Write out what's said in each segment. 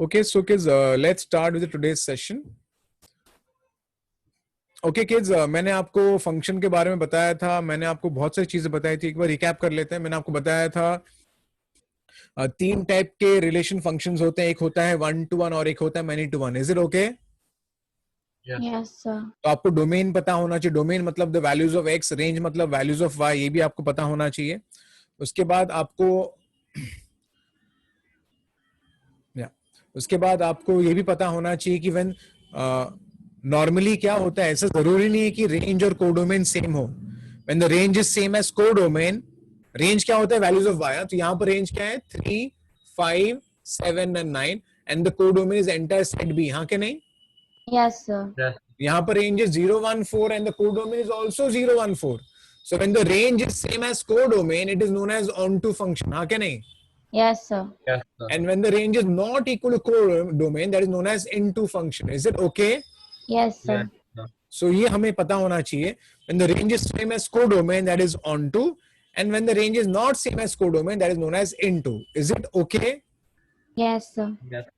Okay, so kids, let's start with today's session. Okay kids, मैंने आपको function के बारे में बताया था, मैंने आपको बहुत सारी चीजें बताई थी. एक बार रिकैप कर लेते हैं. मैंने आपको बताया था तीन टाइप के रिलेशन फंक्शंस होते हैं. एक होता है 1 to 1 और एक होता है many to 1. Is it okay? Yes, sir. तो आपको डोमेन पता होना चाहिए. डोमेन मतलब the values of x, range मतलब वैल्यूज ऑफ वाई, ये भी आपको पता होना चाहिए. उसके बाद आपको ये भी पता होना चाहिए कि व्हेन नॉर्मली क्या होता है, ऐसा जरूरी नहीं है कि रेंज और कोडोमेन सेम हो. When the range is same as codomain, range क्या होता है? Values of y. तो यहाँ पर रेंज क्या है? 3, 5, 7 and 9 and the codomain is entire set B. हाँ के नहीं? Yes, sir. Yes. यहाँ पर range is 0, 1, 4 and the codomain is also 0, 1, 4. So when the range is same as codomain, it is known as onto function. हाँ के नहीं? Yes, sir. Yes, sir. And when the range is not equal to codomain, that is known as into function. Is it okay? Yes, sir. Yes, sir. So ये हमें पता होना चाहिए. When the range is same as codomain, that is onto, and when the range is not same as codomain, that is known as into. Is it okay? Yes, sir. Yes.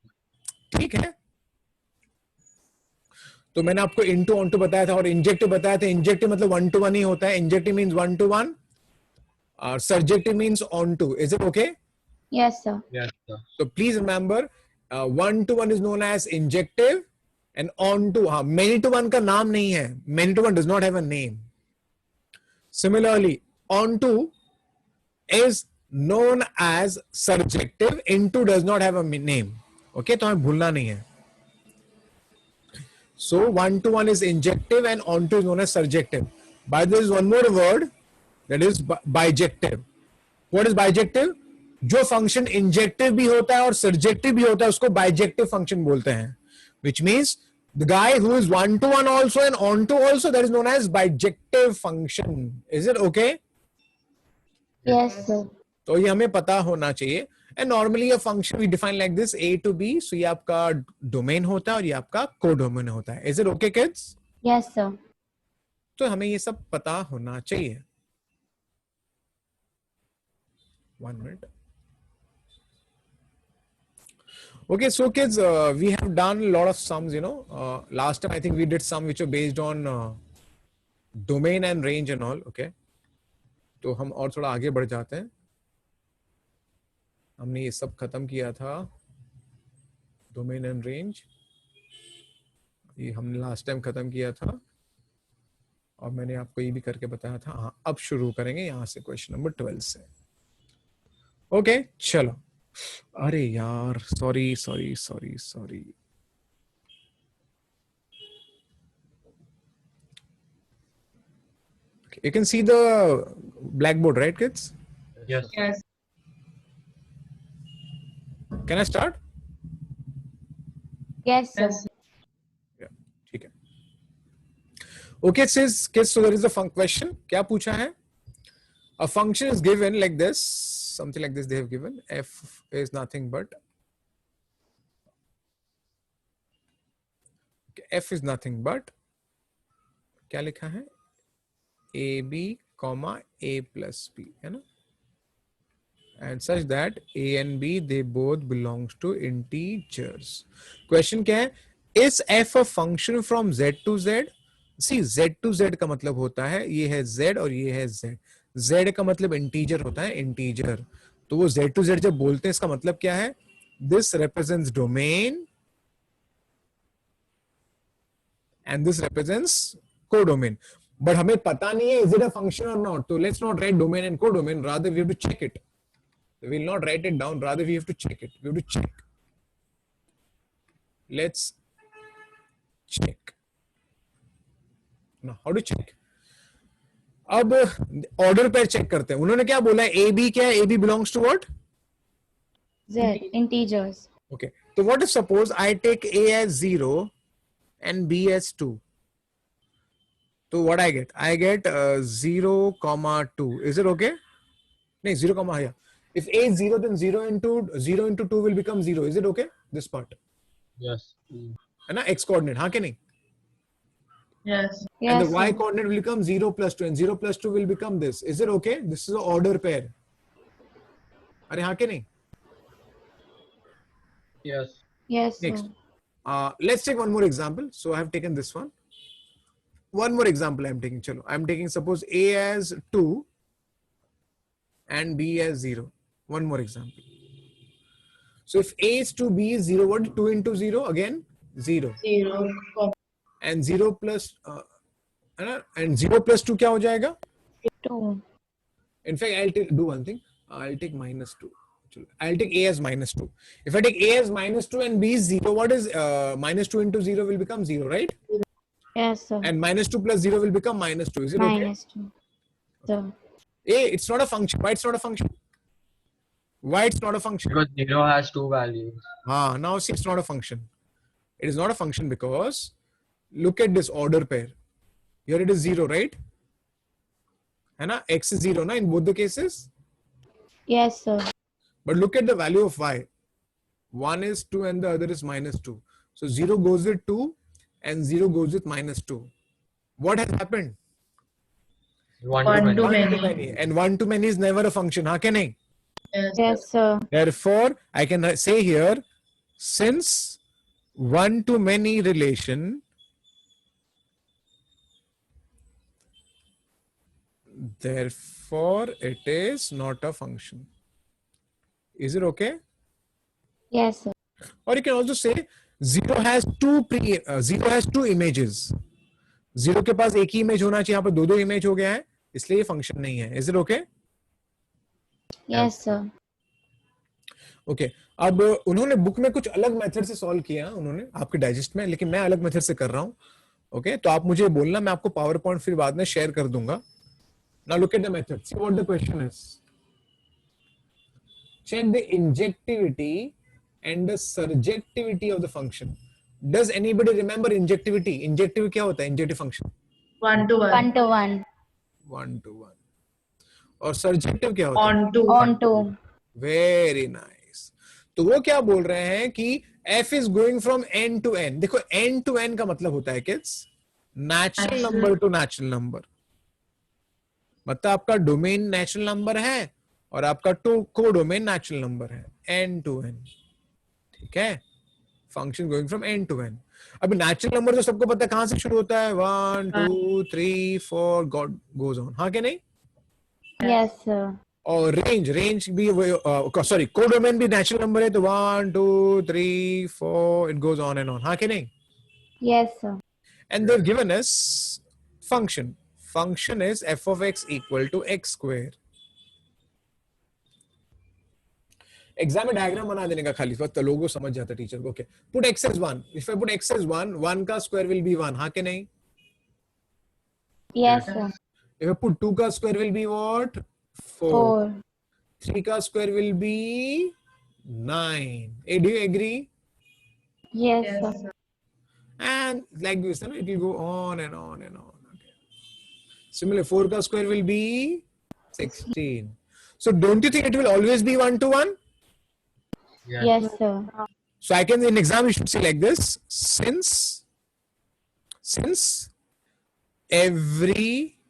ठीक है. तो मैंने आपको into onto बताया था और injective बताया था. Injective मतलब 1 to 1 ही होता है. Injective means 1 to 1. Surjective means onto. Is it okay? Yes, sir. Yes, sir. So please remember, 1 to 1 is known as injective and on to, many to 1 का नाम नहीं है. Many to 1 does not have a name. Similarly, on to is known as surjective. Into does not have a name. Okay, तो हमें भूलना नहीं है. So 1 to 1 is injective and on to is known as surjective. But there is one more word, that is bijective. What is bijective? जो function injective भी होता है और सर्जेक्टिव भी होता है उसको बाइजेक्टिव फंक्शन बोलते हैं. Which means the guy who is 1 to 1 also and on to also, that is known as bijective function. Is it okay? Yes, sir. तो ये हमें पता होना चाहिए. And normally a function we define like this, A to B. So ये आपका domain होता है और ये आपका कोडोमेन होता है. Is it okay kids? Yes, sir. तो हमें ये सब पता होना चाहिए. 1 minute. Okay, so kids, we have done a lot of sums, last time I think we did some which were based on domain and range and all. Okay, तो हम और थोड़ा आगे बढ़ जाते हैं. हमने ये सब खत्म किया था, डोमेन एंड रेंज, ये हमने लास्ट टाइम खत्म किया था और मैंने आपको ये भी करके बताया था. हाँ, अब शुरू करेंगे यहाँ से क्वेश्चन नंबर 12 से. ओके, चलो. अरे यार, sorry. You can see the blackboard, right kids? Yes. Yes. Can I start? Yes, sir. Yeah, ठीक है. Okay, so there is a question. क्या पूछा है? A function is given like this, something like this they have given. F is nothing but, F is nothing but, क्या लिखा है? AB, A plus B, है ना? And such that A and B they both belongs to integers. Question क्या है? Is F a function from Z to Z? See, Z to Z का मतलब होता है ये है Z और ये है Z. Z का मतलब इंटीजर होता है, इंटीजर. तो वो Z to Z जब बोलते हैं इसका मतलब क्या है? This represents domain and this represents codomain. But हमें पता नहीं है is it a function or not. So let's not write domain and codomain. Rather we have to check it. We will not write it down. Rather we have to check it. We have to check. Let's check. Now how to check? अब order पर check करते हैं. उन्होंने क्या बोला है? A B क्या है? A B belongs to what? Z. Integers. Okay. So what if suppose I take A as 0 and B as 2? So what I get? I get 0, 2. Is it okay? No, 0, yeah. If A is 0, then 0 into 2 will become 0. Is it okay? This part. Yes. है ना? X coordinate. हाँ के नहीं? Yes. And the Yes, y sir. coordinate will become 0 plus 2 and 0 plus 2 will become this. Is it okay? This is an order pair. अरे हाँ के नहीं? Yes. Yes, sir. Next, let's take one more example. So I have taken this one. One more example I am taking. Chalo, I am taking suppose A as 2 and B as 0. One more example. So if A is 2, B is 0, what 2 into 0 again? 0. 0. And 0 plus and 0 plus 2 क्या हो जाएगा? 2. In fact, I'll do one thing. I'll take minus 2. I'll take A as minus 2. If I take A as minus 2 and B is 0, what is minus 2 into 0 will become 0, right? Yes, sir. And minus 2 plus 0 will become minus 2. Is it okay? Minus 2. Sir. A, it's not a function. Why it's not a function? Why it's not a function? Because 0 has 2 values. Now see, it's not a function. It is not a function because look at this order pair. Here it is 0, right? And x is 0 na, in both the cases. Yes, sir. But look at the value of y. One is 2 and the other is minus 2. So 0 goes with 2 and 0 goes with minus 2. What has happened? One One to to many. many. And one to many is never a function. हाँ क्या नहीं? Yes, sir. Therefore, I can say here, since one to many relation therefore it is not a function. Is it okay? Yes, sir. Or you can also say 0 has two images. 0 के पास एक ही image होना चाहिए, यहाँ पर दो image हो गया है, इसलिए ये फंक्शन नहीं है. Is it okay? Yes, sir. Okay अब उन्होंने बुक में कुछ अलग मेथड से सॉल्व किया उन्होंने आपके डाइजेस्ट में, लेकिन मैं अलग मेथड से कर रहा हूं. ओके तो आप मुझे बोलना, मैं आपको पावर पॉइंट फिर बाद में शेयर कर दूंगा. Now look at the method, see what the question is. Check the injectivity and the surjectivity of the function. Does anybody remember injectivity? Injective क्या होता है? Injective function 1 to 1. 1 to 1. 1 to 1. और surjective क्या होता है? On to. On to. Very nice. तो वो क्या बोल रहे हैं कि f is going from n to n. देखो n टू n का मतलब होता है kids natural number to natural number. मतलब आपका डोमेन नेचुरल नंबर है और आपका को डोमेन नेचुरल नंबर है. n to n. ठीक है. Function going from n to n. अभी नेचुरल नंबर तो सबको पता है कहां से शुरू होता है. 1 2 3 4 गॉड गोज ऑन. हाँ क्या नहीं? Yes, sir. और रेंज भी सॉरी कोडोमेन भी नेचुरल नंबर है, तो 1 2 3 4 it goes on and on. हाँ कि नहीं? Yes, sir. And they given us function is f of x equal to x square. Exam में डायग्राम बना देने का खाली, तो लोगों को समझ जाता टीचर को. Okay put x as 1. If I put x as 1, 1 का स्क्वायर विल बी 1. हाँ कि नहीं? Yes, sir. If I put 2 का स्क्वायर विल बी व्हाट? 4. 3 का square will be 9. Do you agree? Yes, sir. And like this, you know, it will go on and on and on. Okay. Similarly, 4 ka square will be 16. So don't you think it will always be 1 to 1? Yes, sir. So I can, in exam you should say like this: since every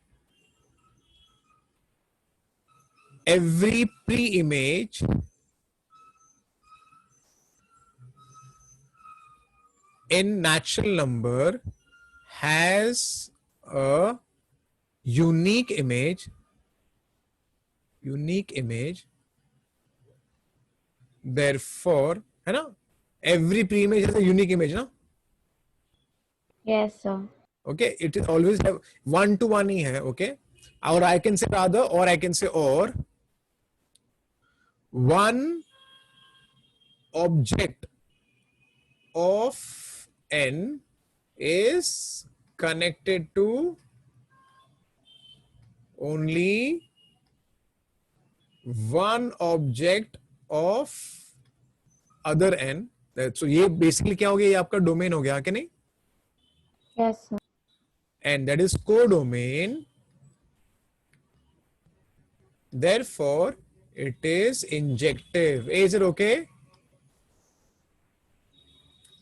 pre-image in natural number has a unique image, therefore है ना, every pre-image has a unique image ना. Yes, sir. Okay, it is always have 1 to 1 ही है. Okay, or I can say rather, or I can say or one object of n is connected to only one object of other n. So ये basically क्या हो गया? ये आपका domain हो गया कि नहीं? Yes, sir. And that is codomain. Therefore, it is injective. Is it okay?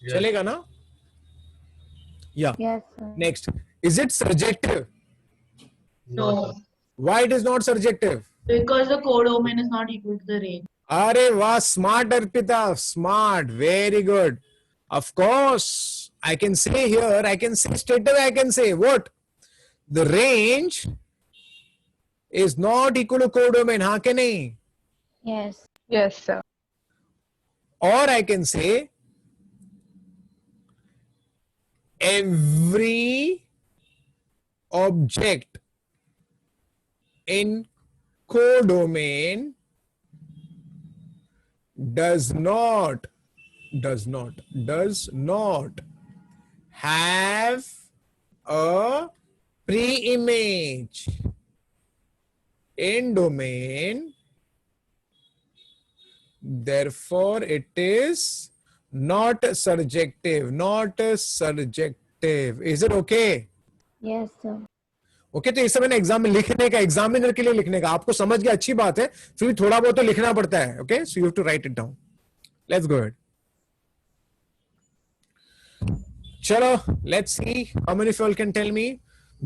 Yes. चलेगा ना? Yeah. Yes, sir. Next, is it surjective? No. Why it is not surjective? Because the codomain is not equal to the range. अरे वाह, smart Arpita, smart, very good. Of course, I can say here, I can say straight away, I can say what? The range is not equal to codomain. हाँ के नहीं? Yes. Yes, sir. Or I can say every object in codomain does not have a pre-image in domain, therefore it is not surjective. Is it okay? Yes, sir. Okay तो ये सब मैंने exam में लिखने का, एग्जामिनर के लिए लिखने का, आपको समझ गया अच्छी बात है, फिर भी थोड़ा बहुत तो लिखना पड़ता है. Okay so you have to write it down. Let's go ahead. चलो let's see how many of you can tell me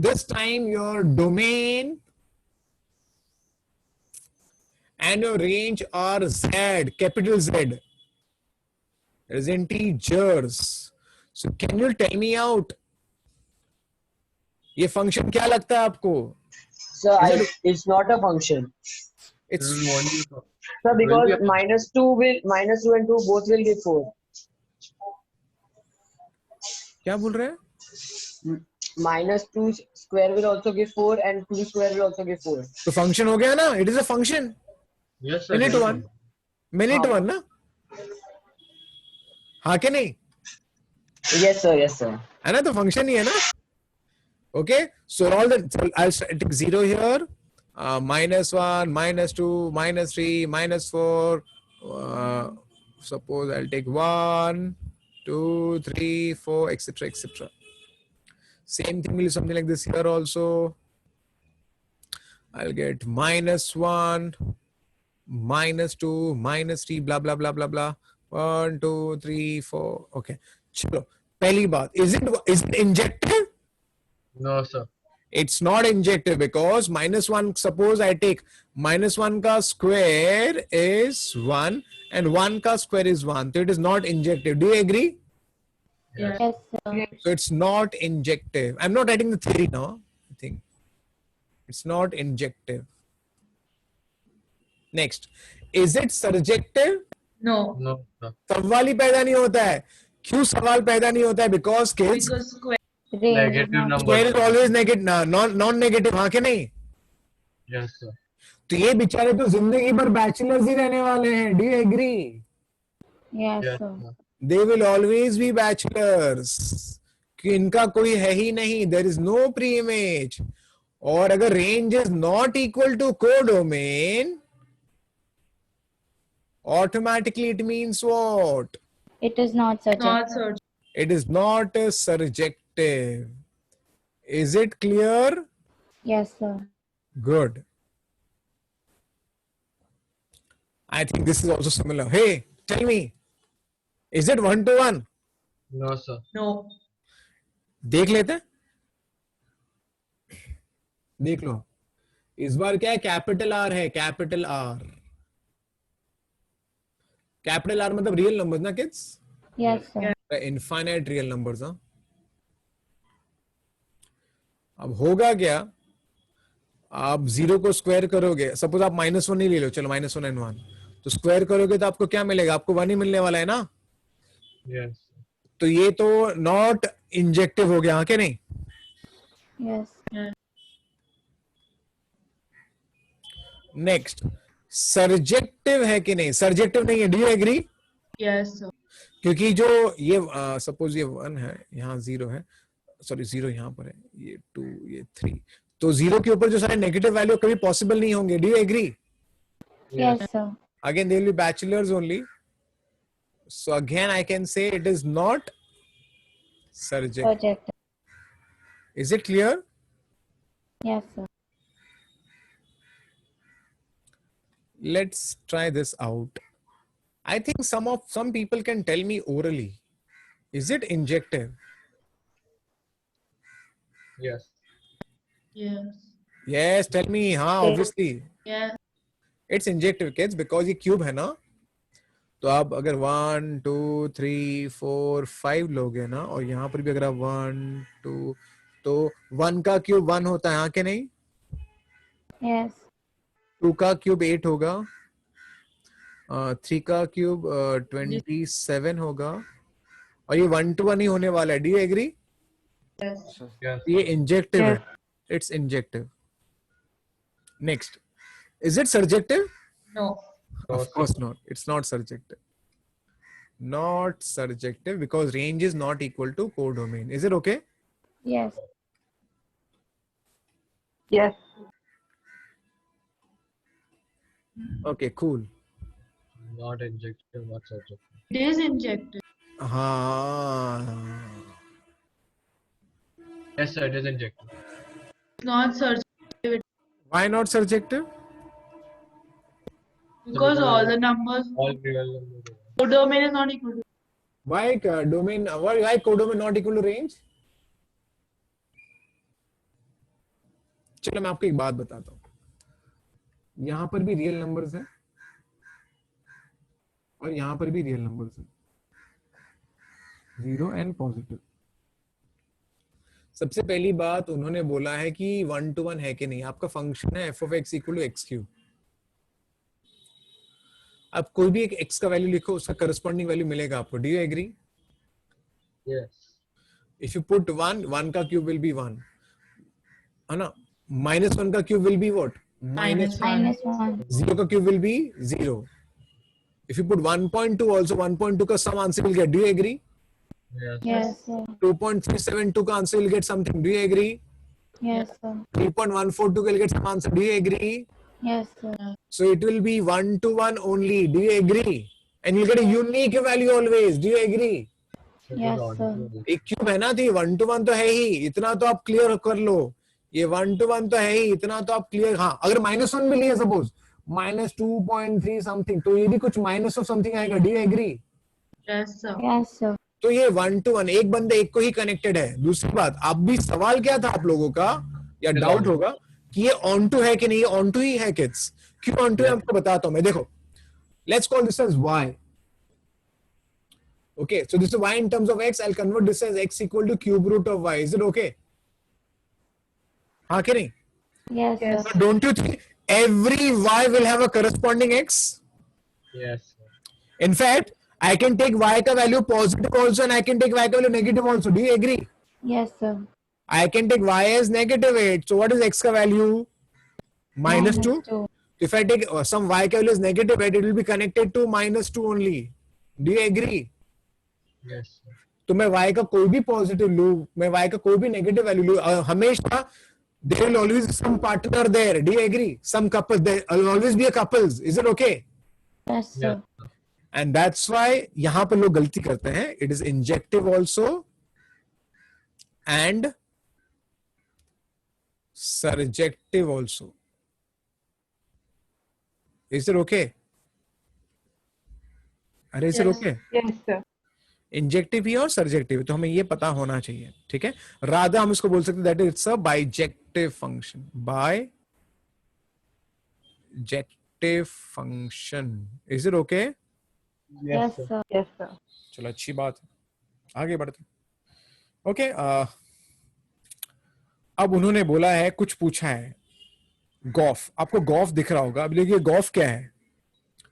this time your domain and your range are Z, capital Z, as integers. So can you tell me out? ये function क्या लगता है आपको? Sir, it's not a function. It's This is only for- Sir, because Will be a- minus 2 and 2 both will give 4. क्या बोल रहे हैं? Minus 2 square will also give 4 and 2 square will also give 4. तो function हो गया ना? It is a function. Yes, sir. Minute one. Minute one ना? हाँ के नहीं? Yes, sir. Yes, sir. है ना, तो function ही है ना? Okay, so all the I'll take 0 here. -1, -2, -3, -4. Suppose I'll take 1, 2, 3, 4, etc., etc. Same thing will be something like this here also. I'll get -1, -2, -3, blah blah blah blah blah. 1, 2, 3, 4. Okay. चलो पहली बात, is it injective? No, sir. It's not injective because -1, suppose I take -1 ka square is 1 and 1 ka square is 1. So it is not injective. Do you agree? Yes, sir. So it's not injective. I'm not writing the theory now. I think it's not injective. Next, is it surjective? No. No, sir. सवाल ही पैदा नहीं होता है. क्यों सवाल पैदा नहीं होता है? Because kids, Because square. Range is Negative not- number. square is always negative, non-negative. हाँ के नहीं? Yes, sir. तो ये बेचारे तो जिंदगी भर बैचलर्स ही रहने वाले हैं. Do you agree? Yes, Yes, sir. sir. They will always be bachelors. कि इनका कोई है ही नहीं. There is no pre-image. और अगर range is not equal to codomain, automatically it means what? It is not such Not search. It is not surjective. Is it clear? Yes, sir. Good. I think this is also similar. Hey, tell me, is it 1-to-1? No, sir. No. देख लेते हैं. देख लो इस बार क्या है, capital R है, capital R. Capital R मतलब real numbers ना kids, Yes, sir. Infinite real numbers. हाँ, अब होगा क्या, आप 0 को स्क्वायर करोगे, सपोज आप -1 ही ले लो, चलो -1 and 1, तो स्क्वायर करोगे तो आपको क्या मिलेगा? आपको 1 ही मिलने वाला है ना. Yes. तो ये तो नॉट इंजेक्टिव हो गया. हाँ के नहीं? Yes. नेक्स्ट, सर्जेक्टिव है कि नहीं? सर्जेक्टिव नहीं है. Do you agree? Yes, sir. क्योंकि जो ये सपोज ये 1 है, यहाँ 0 है, सॉरी 0 यहाँ पर है, ये 2, ये 3, तो 0 के ऊपर जो सारे नेगेटिव वैल्यू कभी पॉसिबल नहीं होंगे. Do you agree? Yes, sir. Again they will be bachelors only, so again I can say it is not surjective. Project. Is it clear? Yes, sir. Let's try this out. I think some people can tell me orally, is it injective? Yes. Yes. Yes, tell me. हाँ, obviously Yeah. it's injective kids, because ये cube है ना, तो आप अगर 1 2 3 4 5 लोगे ना, और यहाँ पर भी अगर आप 1 2, तो 1 का क्यूब 1 होता है, हाँ कि नहीं? Yes. 2 का क्यूब 8 होगा, 3 का क्यूब 27 होगा, और ये 1 to 1 ही होने वाला है. Do you agree? Yes. Yes. ये इंजेक्टिव है, it's injective. Next, is it surjective? No. No, Of course not. It's not surjective. Not surjective because range is not equal to codomain. Is it okay? Yes. Yes. Okay, cool. Not injective, not surgical. It is injected. हाँ. Yes, sir, it is injective. It's not surgical Why not surjective? because all the numbers. All real numbers. Codomain is not equal to. Why domain? Why codomain not equal to range? चलो मैं आपको एक बात बताता हूँ. यहाँ पर भी रियल नंबर्स हैं और यहाँ पर भी रियल नंबर्स हैं, 0 एंड पॉजिटिव. सबसे पहली बात उन्होंने बोला है कि 1 to 1 है कि नहीं. आपका फंक्शन है f of x equal to x cube. आप कोई भी एक x का वैल्यू लिखो, उसका करस्पॉन्डिंग वैल्यू मिलेगा आपको. Do you agree? Yes. If you put 1 का क्यूब विल बी 1, है ना. -1 का cube will be what? Minus Minus 1. 0 का cube will be 0. If you put 1.2 also, 1.2 का some answer will get. Do you agree? Yes. Yes, sir. 2.372 का answer will get something. Do you agree? Yes, sir. 3.142 will get some answer. Do you agree? Yes, sir. So it will be 1 to 1 only. Do you agree? And you'll get a unique value always. Do you agree? It is Yes, odd. sir. एक cube है ना, थी 1 to 1 तो है ही. इतना तो आप clear कर लो. ये 1 to 1 तो है ही, इतना तो आप क्लियर. हाँ, अगर -1 भी लिया सपोज, -2.3 समथिंग, तो ये भी कुछ माइनस ऑफ समथिंग आएगा. Do you agree? Yes, sir. Yes, sir. तो ये 1 to 1, एक बंदे एक को ही कनेक्टेड है. दूसरी बात, आप भी सवाल क्या था आप लोगों का, या It is डाउट on. होगा कि ये ऑन टू है कि नहीं. ऑन टू ही है किड्स. क्यों ऑन टू है Yes. आपको बताता हूं मैं. देखो, let's call this as y. Okay, so this is y in terms of x. I'll convert this as x equal to cube root of y. Is it okay? हाँ कि नहीं? Yes, Yes. sir. So don't you think every y will have a corresponding x? Yes. Sir. In fact, I can take y का value positive also and I can take y का value negative also. Do you agree? Yes, sir. I can take y as -8. So what is x ka value? -2. -2. If I take some y ka value is -8, it will be connected to -2 only. Do you agree? Yes. Sir. तो मैं y का कोई भी positive लू, मैं y का कोई भी नेगेटिव वैल्यू लू, हमेशा there will always be some partner there. Do you agree? Some couple, there will always be a couples. Is it okay? Yes, sir. Yes. And that's why यहाँ पर लोग गलती करते हैं. It is injective also and surjective also. Is it okay? अरे is it Yes. okay? Yes, sir. Injective ही और surjective, तो हमें ये पता होना चाहिए. ठीक है, राधा हम इसको बोल सकते हैं that it's a bijective function. Bijective function. Is it okay? Yes, sir. Yes, sir. चलो, अच्छी बात है, आगे बढ़ते. ओके, अब उन्होंने बोला है, कुछ पूछा है. गॉफ, आपको गॉफ दिख रहा होगा. अब देखिए गॉफ क्या है.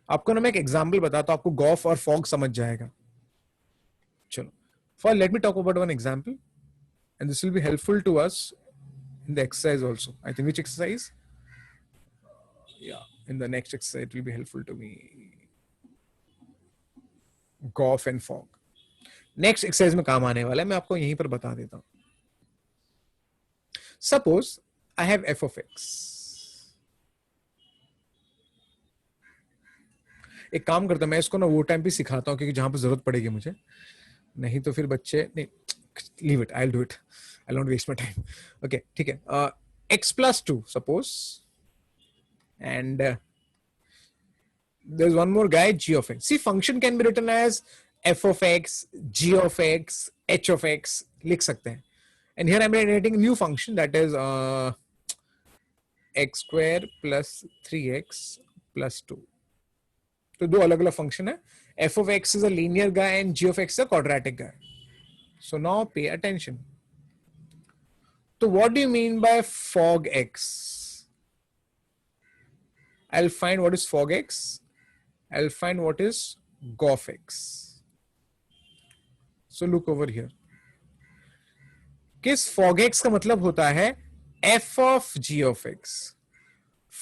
आपको ना मैं एक एग्जांपल बताता हूं, आपको गॉफ और फॉग समझ जाएगा. चलो, for let me talk about one example and this will be helpful to us in the exercise also. I think which exercise? या, in the next exercise it will be helpful to me. Gof and fog next exercise में काम आने वाला है. मैं आपको यहीं पर बता देता हूं. Suppose I have f of x. एक काम करता हूं, मैं इसको ना वो टाइम पे सिखाता हूं क्योंकि जहां पर जरूरत पड़ेगी मुझे, नहीं तो फिर बच्चे नहीं. Leave it, I will do it, I don't waste my time. Okay, ठीक है. x plus 2 suppose, and there's one more guy, g of x. See, function can be written as f of x, g of x, h of x. लिख सकते हैं. And here I'm writing a new function that is x square plus 3x plus 2. तो तो दो अलग अलग function है. f of x is a linear guy and g of x is a quadratic guy. So now pay attention. So what do you mean by fog x? I'll find what is fog x. I'll find what is gof x. So look over here. किस fog x का मतलब होता है f of g of x.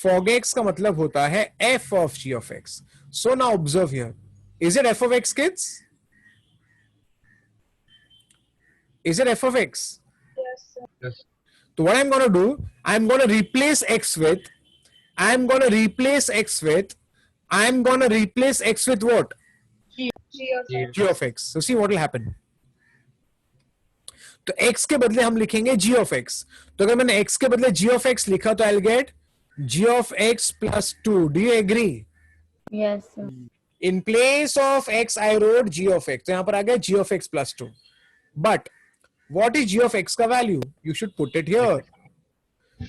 Fog x का मतलब होता है f of g of x. So now observe here. Is it f of x, kids? Is it f of x? Yes. So what I'm going to do, I'm going to replace x with what? G of x. So see what will happen. तो x के बदले हम लिखेंगे g of x. तो अगर मैंने x के बदले g of x लिखा तो I'll get g of x plus 2. Do you agree? Yes, sir. In place of x I wrote g of x. तो यहां पर आ गया g of x plus 2. But what is g of x का value? You should put it here.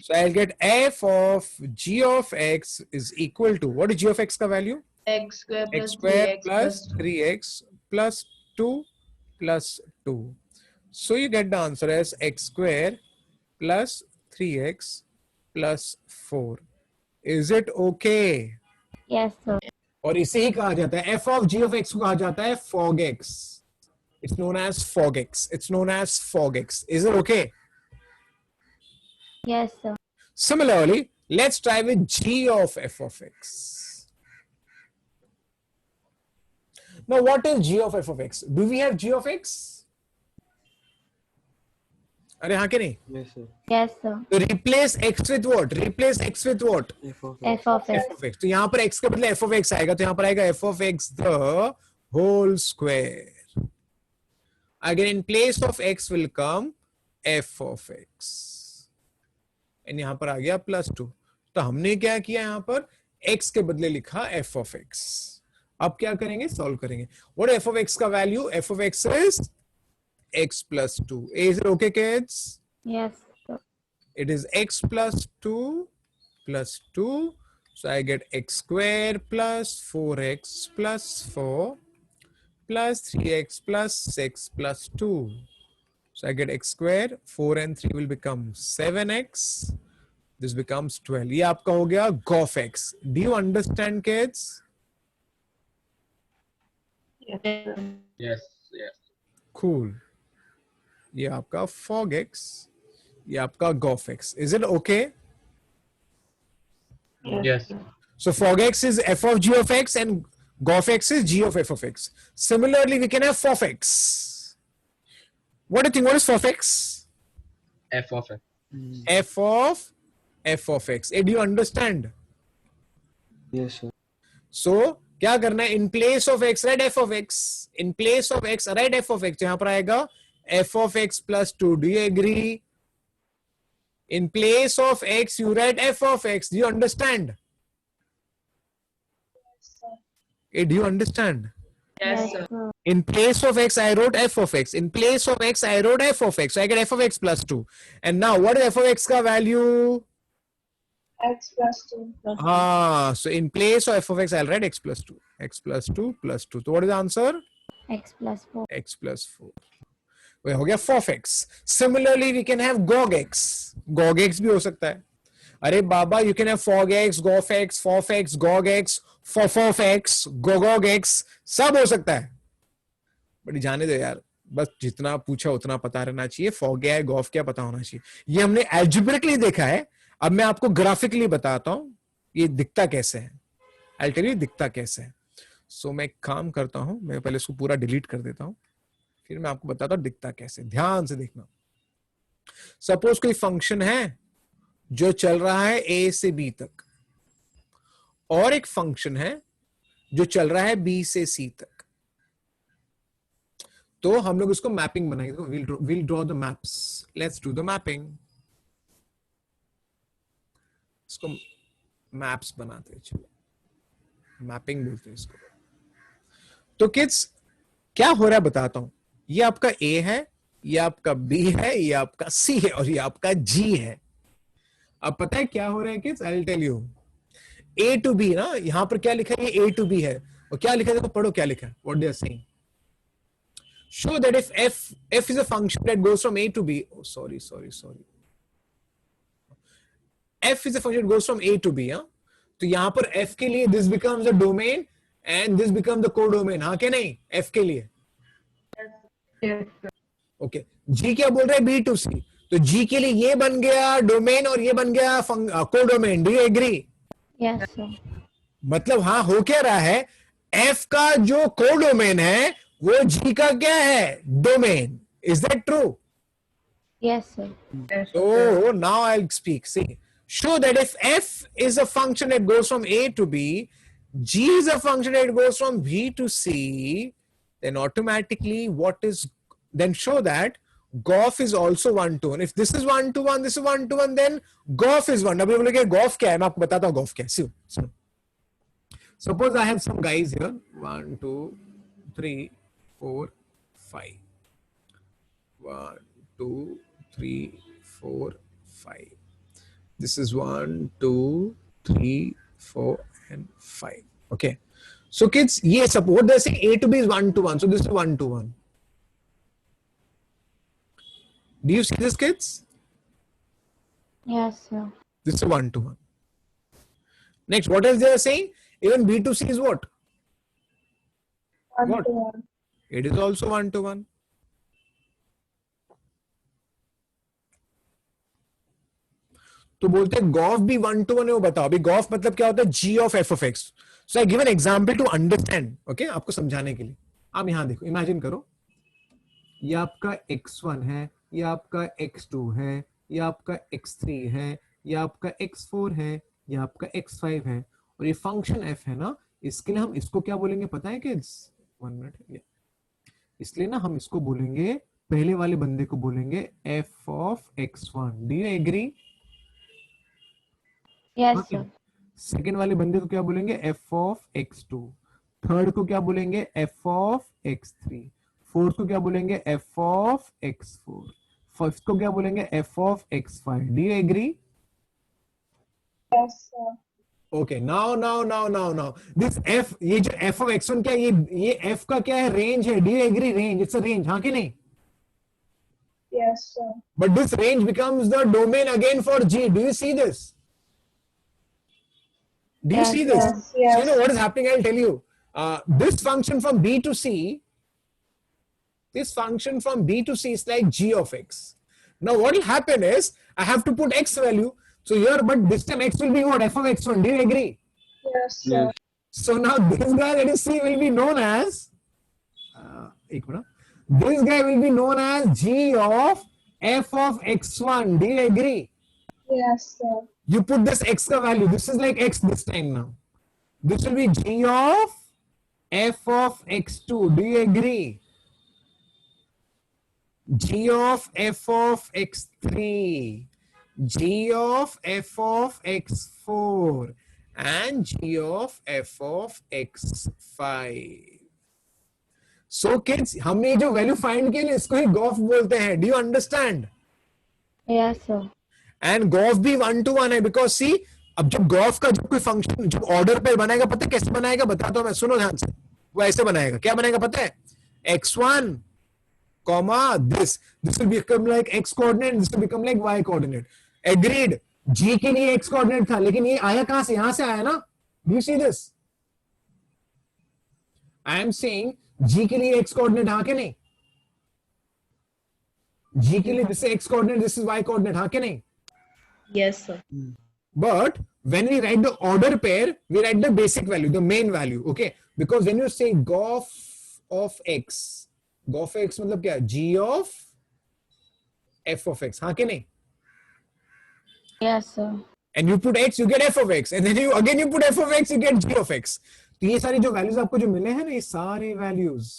So I'll get f of g of x is equal to, what is g of x का value? X square X plus square 3x plus 3x plus 2 plus 2. So you get the answer as x square plus 3x plus 4. Is it okay? Yes, sir. और इसे ही कहा जाता है f of g of x को कहा जाता है fog x. It's known as fog x. It's known as fog x. Is it okay? Yes, sir. Similarly, let's try with g of f of x. Now, what is g of f of x? Do we have g of x? अरे हाँ कि नहीं? Yes, sir. Yes, sir. तो replace x with what? Replace x with what? F of F of x. f of x. तो यहाँ पर x के बदले f of x आएगा, तो यहाँ पर आएगा f of x the whole square. Again, in place of x will come f of x. And यहाँ पर आ गया +2. तो हमने क्या किया यहाँ पर? x के बदले लिखा f of x. अब क्या करेंगे? सॉल्व करेंगे. What is f of x का value? f of x is x plus 2. Is it okay, kids? Yes, sir. It is x plus 2 plus 2. So I get x square plus 4x plus 4 plus 3x plus 6 plus 2. So I get x square. 4 and 3 will become 7x. This becomes 12. ये आपका हो गया gof x. Do you understand, kids? Yes. Yes. Cool. ये आपका fog x. ये आपका gof x. Is it okay? Yes. So fog x is f of g of x and gof x is g of f of x. Similarly, we can have fof x. What do you think? What is fof x? F of F. f of x. Do you understand? Yes, sir. So क्या करना है? In place of x, write f of x. In place of x, write f of x. यहाँ पर आएगा f of x plus 2. Do you agree? In place of x, you write f of x. Do you understand? Do you understand? Yes, sir. In place of x, I wrote f of x. In place of x, I wrote f of x. So I get f of x plus 2. And now, what is f of x ka value? X plus 2. So in place of f of x, I'll write x plus 2. X plus 2 plus 2. So what is the answer? X plus 4. X plus 4. वह हो गया fof x. Similarly, we can have gog x. Gog x भी हो सकता है. अरे बाबा, you can have fog x, gof x, fof x, gog x, fof x, gogog x, सब हो सकता है. बट जाने दो यार, बस जितना पूछा उतना पता रहना चाहिए. फॉग क्या है, गॉफ क्या पता होना चाहिए. ये हमने एल्जेब्रिकली देखा है. अब मैं आपको ग्राफिकली बताता हूं ये दिखता कैसे है. आई टेल यू दिखता कैसे है. सो मैं एक काम करता हूं, मैं पहले इसको पूरा डिलीट कर देता हूं, फिर मैं आपको बताता हूं दिखता कैसे. ध्यान से देखना. सपोज कोई फंक्शन है जो चल रहा है ए से बी तक, और एक फंक्शन है जो चल रहा है बी से सी तक. तो हम लोग इसको मैपिंग बनाएंगे. we'll draw the maps. Let's do the mapping. इसको मैप्स बनाते हैं. चलो मैपिंग बोलते हैं इसको. तो किड्स क्या हो रहा है बताता हूं. ये आपका ए है, ये आपका बी है, ये आपका सी है, और ये आपका जी है. अब पता है क्या हो रहा है kids? I will tell you. A to B ना, यहां पर क्या लिखा है? ए टू बी है. और क्या लिखा है देखो, पढ़ो क्या लिखा है, what they are saying. Show that if f is a function that goes from a to b. Oh, sorry. F is a function that goes from a to b. हाँ, तो यहाँ पर f के लिए this becomes a domain and this becomes the codomain. हाँ क्या नहीं, f के लिए. ओके, g क्या बोल रहा है, b to c. तो g के लिए ये बन गया डोमेन और ये बन गया codomain. Do you agree? Yes, sir. मतलब हाँ, हो क्या रहा है, f का जो कोडोमेन है वो g का क्या है, domain. Is that true? Yes, sir. So now I'll speak. See, show that if f is a function that goes from a to b, g is a function that goes from b to c, then automatically then show that golf is also 1 to 1. If this is 1 to 1, this is 1 to 1, then golf is 1. अभी बोलोगे golf क्या है, मैं आपको बताता हूँ golf क्या है. So, suppose I have some guys here. 1, 2, 3, 4, 5. 1, 2, 3, 4, 5. This is 1, 2, 3, 4, and 5. Okay. So kids, ये suppose they're saying A to B is 1 to 1. So this is 1 to 1. Do you see this, kids? Yes, sir. This is 1 to 1. Next, what else they are saying? Even B to C is what? 1 What? to 1. It is also 1 to 1. तो बोलते हैं Gauff भी 1 to 1 है, वो बताओ अभी Gauff मतलब क्या होता है, g of f of x. So I give an example to understand, okay, आपको समझाने के लिए. आप यहां देखो, इमेजिन करो, ये आपका x1 है, ये आपका x2 है, ये आपका x3 है, ये आपका x4 है, ये आपका x5 है, और ये फंक्शन f है ना, इसके लिए हम इसको क्या बोलेंगे पता है किड्स? 1 मिनट. इसलिए ना हम इसको बोलेंगे, पहले वाले बंदे को बोलेंगे f of x1. Do you agree? Yes, sir. Second वाले बंदे को क्या बोलेंगे, f of x2. थर्ड को क्या बोलेंगे, f of x3. फोर्थ को क्या बोलेंगे, f of x4. फिफ्थ को क्या बोलेंगे, f of x5. Do you agree? Yes, sir. Okay, now this f, ये जो f of x1 क्या है, ये f का क्या है, रेंज है. Do you agree? Range, it's a range, हाँ कि नहीं? Yes, sir. But this range becomes the domain again for g. Do you see this? Do you Yes, see this? yes, So you know yes. what is happening? I'll tell you. This function from b to c, this function from b to c is like g of x. Now what will happen is I have to put x value. So here, but this time x will be what? F of x1. Do you agree? Yes, sir. So now this guy that is c will be known as, this guy will be known as g of f of x1. Do you agree? Yes, sir. You put this x ka value. This is like x this time now. This will be g of f of x2. Do you agree? G of f of x3. G of f of x4. And g of f of x5. So kids, हमने जो value find किया ना, इसको ही gof बोलते हैं. Do you understand? Yes, sir. And gof भी 1 to 1 है, because सी, अब जब गॉफ का जब कोई फंक्शन जब ऑर्डर पे बनाएगा, पता है कैसे बनाएगा, बताता हूं मैं, सुनो ध्यान से. वो ऐसे बनाएगा, क्या बनाएगा पता है, x1 comma this will become like x coordinate, this will become like y coordinate. Agreed? g के लिए x coordinate था, लेकिन ये आया कहां से, यहां से आया ना. Do you see this? I am saying g के लिए x coordinate, हाँ के नहीं? g के लिए this is x coordinate, this is y coordinate, हाँ के नहीं? Yes, sir. But when we write the order pair, we write the basic value, the main value, okay? Because when you say gof of x मतलब क्या है, g of f of x, हाँ के नहीं? Yes, sir. And you put x, you get f of x, and then you put f of x, you get g of x. तो ये सारी जो वैल्यूज आपको जो मिले हैं ना, ये सारे वैल्यूज,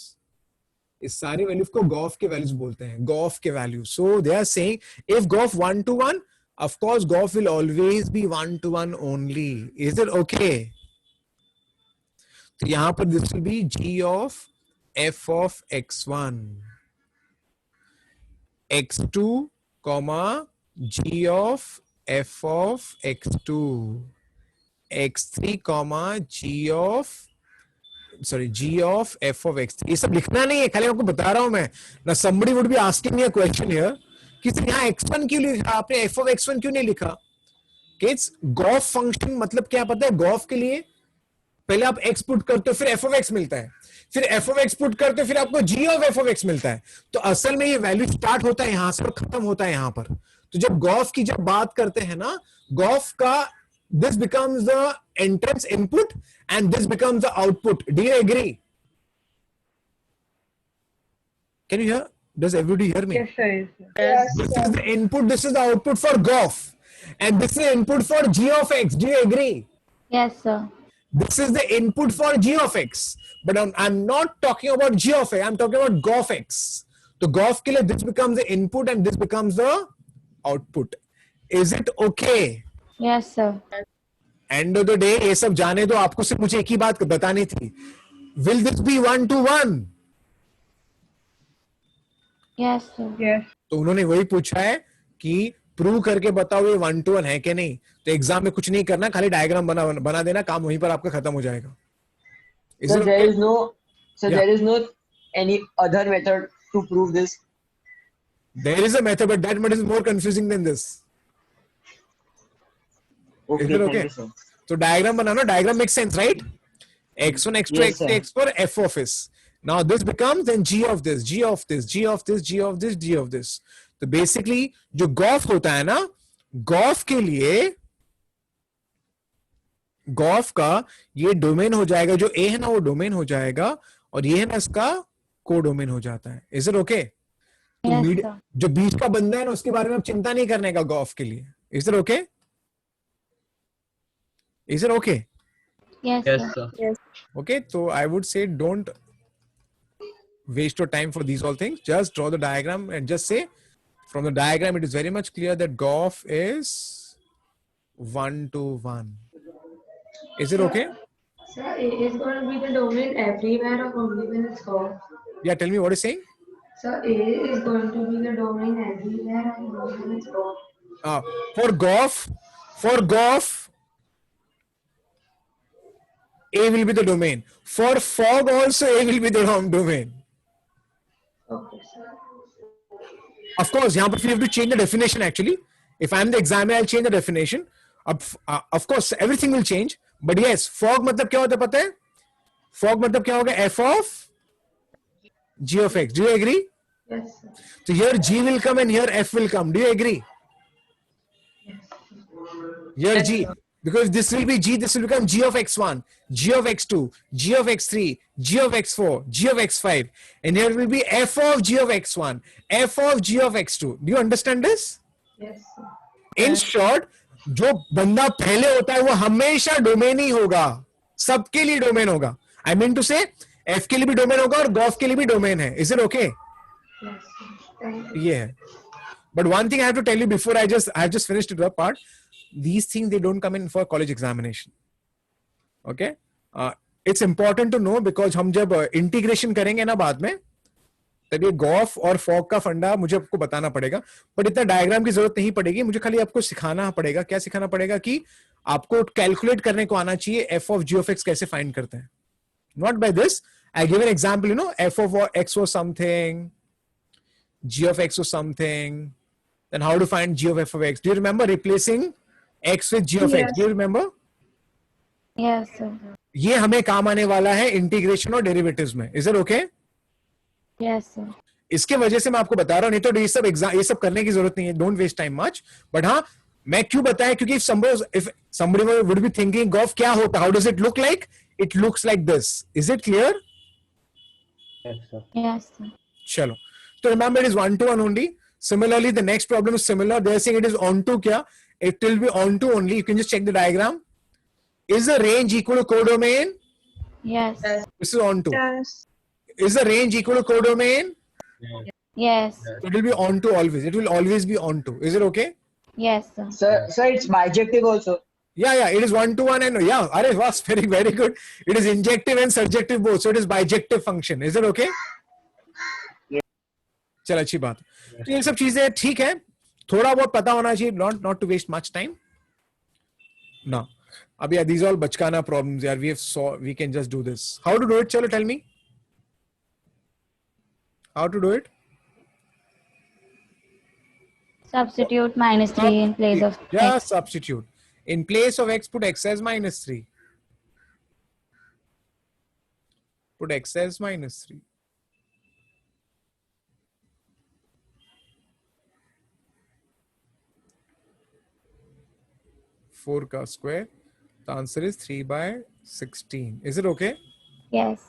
इस सारी वैल्यूज को गॉफ के वैल्यूज बोलते हैं, गॉफ के values. So they are saying if gof 1 to 1, of course golf will always be 1 to 1 only. Is it okay? तो यहां पर this will be g of f of x1, x2 comma g of f of x2, x3 comma g of sorry, g of f of x. ये सब लिखना नहीं है, खाली आपको बता रहा हूं मैं. Now somebody would be asking me a question here कि सर यहाँ x1 क्यों लिखा आपने, f of x1 क्यों नहीं लिखा? Kids, गॉफ फंक्शन मतलब क्या पता है? गॉफ के लिए पहले आप x पुट करते हो, फिर f of x मिलता है, फिर f of x पुट करते हो, फिर आपको g of f of x मिलता है. तो असल में ये वैल्यू स्टार्ट होता है यहां से और खत्म होता है यहां पर. तो जब गॉफ की जब बात करते हैं ना, गॉफ का this becomes the entrance input and this becomes the output. Do you agree? Can you hear? Does everybody hear me? Yes, sir. Yes, This sir. is the input, this is the output for GOF, and this is the input for g of x. Do you agree? Yes, sir. This is the input for g of x, but I'm not talking about g of x, I'm talking about GOF x. So GOF के लिए this becomes the input and this becomes the output. Is it okay? Yes, sir. End of the day ये सब जाने दो, आपको सिर्फ मुझे एक ही बात बतानी थी. Will this be 1-to-1? Yes, sir. Yes. तो उन्होंने वही पूछा है कि प्रूव करके बताओ ये 1-to-1 है कि नहीं. तो एग्जाम में कुछ नहीं करना, खाली डायग्राम बना देना, काम वहीं पर आपका खत्म हो जाएगा. Is So it there okay? is no, so Yeah. there is no any other method to prove this. There is a method, but that method is more confusing than this. Okay, Is it thank okay? you, sir. So diagram banana, diagram makes sense, right? x1, x2, Yes, x3, sir. x4, f of s. Now this becomes then g of this, g of this, g of this, g of this, g of this. तो basically जो Gauff होता है ना, Gauff के लिए Gauff का ये domain हो जाएगा, जो ए है ना वो डोमेन हो जाएगा, और ये है ना इसका को डोमेन हो जाता है. Is it okay? Yes, sir. जो बीच का बंदा है ना उसके बारे में आप चिंता नहीं करने का गॉफ के लिए. Is it okay? Is it okay? Yes, Yes, sir. sir. Okay, so I would say don't waste your time for these all things. Just draw the diagram and just say from the diagram it is very much clear that GOF is 1-to-1. Is it okay? Sir, is going to be the domain everywhere or only when it's gone? Yeah, tell me what is saying. Sir, A is going to be the domain everywhere or only when it's gone? For GOF, A will be the domain. For fog also A will be the domain. Okay, sir. Of course, यहाँ पर we have to change the definition actually. If I am the examiner, I'll change the definition. Of course, everything will change. But yes, fog मतलब क्या होता है पता है? Fog मतलब क्या होगा? F of g of x. Do you agree? Yes, sir. So here g will come and here f will come. Do you agree? Here Yes, g. sir. Because this will be g, this will become g of x1, g of x2, g of x3, g of x4, g of x5. And here will be f of g of x1, f of g of x2. Do you understand this? Yes, sir. In short, जो बंदा पहले होता है वो हमेशा domain ही होगा, सबके लिए डोमेन होगा. I mean to say, f के लिए भी डोमेन होगा और गॉफ के लिए भी डोमेन है. Is it okay? Yes, sir. Thank you. Yeah. But one thing I have to tell you before I have just finished the part. These things they don't come in for college examination. Okay? It's important to know because हम जब integration करेंगे ना बाद में, तब ये Gauff और fog का फंडा मुझे आपको बताना पड़ेगा. बट इतना डायग्राम की जरूरत नहीं पड़ेगी, मुझे खाली आपको सिखाना पड़ेगा. क्या सिखाना पड़ेगा? कि आपको कैलकुलेट करने को आना चाहिए f of g of x कैसे फाइंड करते हैं. Not by this. I give an example, you know, f of x was something, g of x was something, then how to find g of f of x? Do you remember replacing x with g of x? Yes. Do you remember? Yes, sir. ये हमें काम आने वाला है integration और derivatives में. Is it okay? Yes, sir. इसके वजह से मैं आपको बता रहा हूं, नहीं तो ये सब करने की जरूरत नहीं है. Don't waste time much. But हाँ, मैं क्यों बताया? क्योंकि if somebody would be thinking of क्या होता, how does it look like? It looks like this. Is it clear? Yes, sir. Yes, sir. चलो. So remember it is 1-to-1 only. Similarly, the next problem is similar. They are saying it is onto kya? It will be onto only. You can just check the diagram. Is the range equal to codomain? Yes. This is onto. Yes. Is the range equal to codomain? Yes. It will be onto always. It will always be onto. Is it okay? Yes, sir. Sir, it's bijective also. Yeah. It is 1-to-1 and yeah. Arey, was very, very good. It is injective and surjective both. So it is bijective function. Is it okay? चल अच्छी बात. तो ये सब चीजें ठीक है, थोड़ा बहुत पता होना चाहिए. Not to waste much time. ना अब यार, these are all बचकाना problems यार. We can just do this. How to do it? चलो, tell me. How to do it? Substitute -3 in place of Just x. substitute. In place of x, put x as -3. Put x as -3. Four ka square. The answer is 3/16. Is it okay? Yes.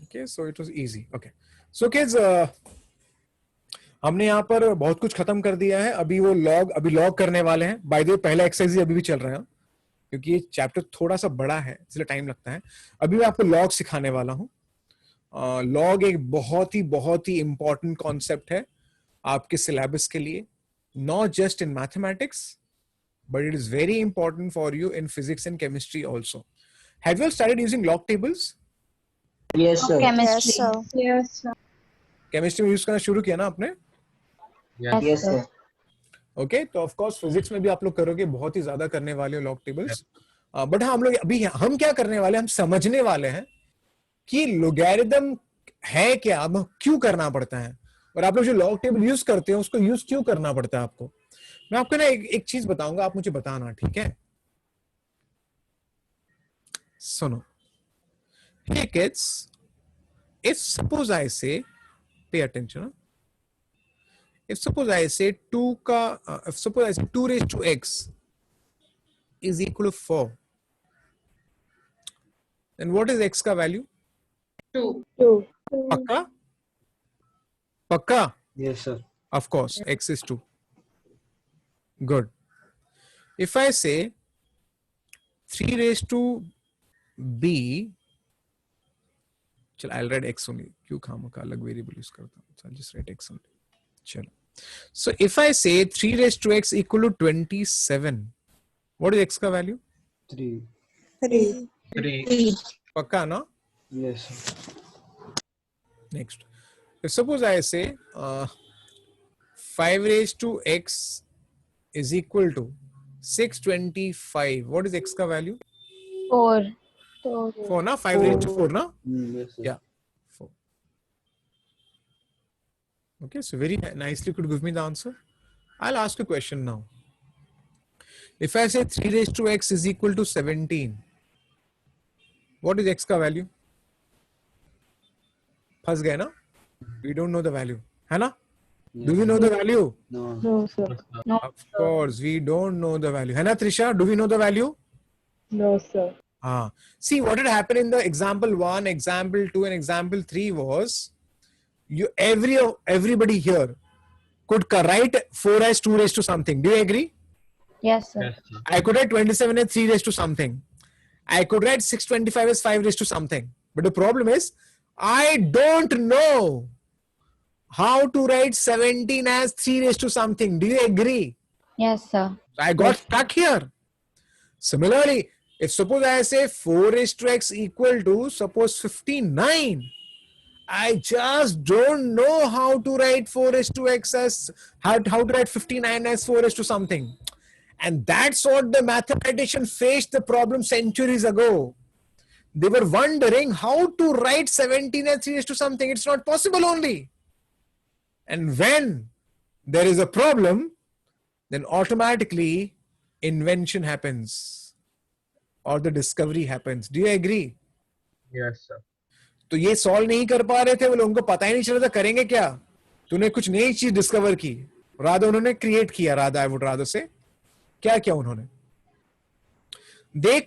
Okay, so it was easy. Okay. So kids, हमने यहाँ पर बहुत कुछ खत्म कर दिया है. अभी लॉग करने वाले हैं. बाय द वे, पहला एक्सरसाइज अभी भी चल रहा है, क्योंकि ये चैप्टर थोड़ा सा बड़ा है, इसलिए टाइम लगता है. अभी मैं आपको लॉग सिखाने वाला हूँ. लॉग एक बहुत ही इंपॉर्टेंट कॉन्सेप्ट है आपके सिलेबस के लिए, not just in mathematics, but it is very important for you in physics and chemistry also. Have you all started using log tables? Yes, sir. Chemistry. Yes, sir. Yes, sir. Chemistry में use करना शुरू किया ना आपने? Yes, sir. Okay, तो of course physics में भी आप लोग करोगे, बहुत ही ज्यादा करने वाले हो log tables. But हम लोग अभी हम क्या करने वाले हैं, हम समझने वाले हैं कि logarithm है क्या, अब क्यों करना पड़ता है, और आप लोग जो log table यूज करते हो उसको यूज क्यों करना पड़ता है आपको. मैं आपको ना एक चीज बताऊंगा, आप मुझे बताना, ठीक है? सुनो. Hey kids, if suppose I say, pay attention. Huh? If suppose I say 2 raised to x is equal to 4, then what is x का value? 2. Pakka? Pakka? Yes, sir. Of course, x is 2. Good. If I say 3 raised to b, चल, I'll write x only. क्यों खामखा अलग variable use करता हूँ? So I'll just write x only. चलो. So if I say 3 raised to x equal to 27, what is x का value? 3. 3. पक्का ना? Yes, sir. Next. If suppose I say 5 raised to x is equal to 625, what is x का value? 4. 4 ना? 5 raised to 4 ना? Yes, sir. Yeah. 4. Okay, so very nicely could give me the answer. I'll ask a question now. If I say 3 raised to x is equal to 17, what is x का value? फंस गए ना? We don't know the value, है ना? Yes, Do we know the value? No. No, sir. No. Of course, we don't know the value. है ना Trisha? Do we know the value? No, sir. See, what had happened in the example 1, example 2, and example 3 was, everybody here could write 4 as 2 raised to something. Do you agree? Yes, sir. I could write 27 as 3 raised to something. I could write 625 as 5 raised to something. But the problem is, I don't know how to write 17 as 3 raised to something. Do you agree? Yes, sir. I got stuck here. Similarly, if suppose I say 4 raised to x equal to, suppose 59, I just don't know how to write 4 raised to x as, how to write 59 as 4 raised to something. And that's what the mathematician faced the problem centuries ago. They were wondering how to write 17 as 3 raised to something. It's not possible only. And when there is a problem, then automatically invention happens or the discovery happens. Do you agree? Yes, sir. तो ये solve नहीं कर पा रहे थे वो लोग, उनको पता ही नहीं चला था करेंगे क्या. तूने कुछ नई चीज डिस्कवर की, राधा उन्होंने क्रिएट किया. राधा, आई वुड राधा से, क्या किया उन्होंने? they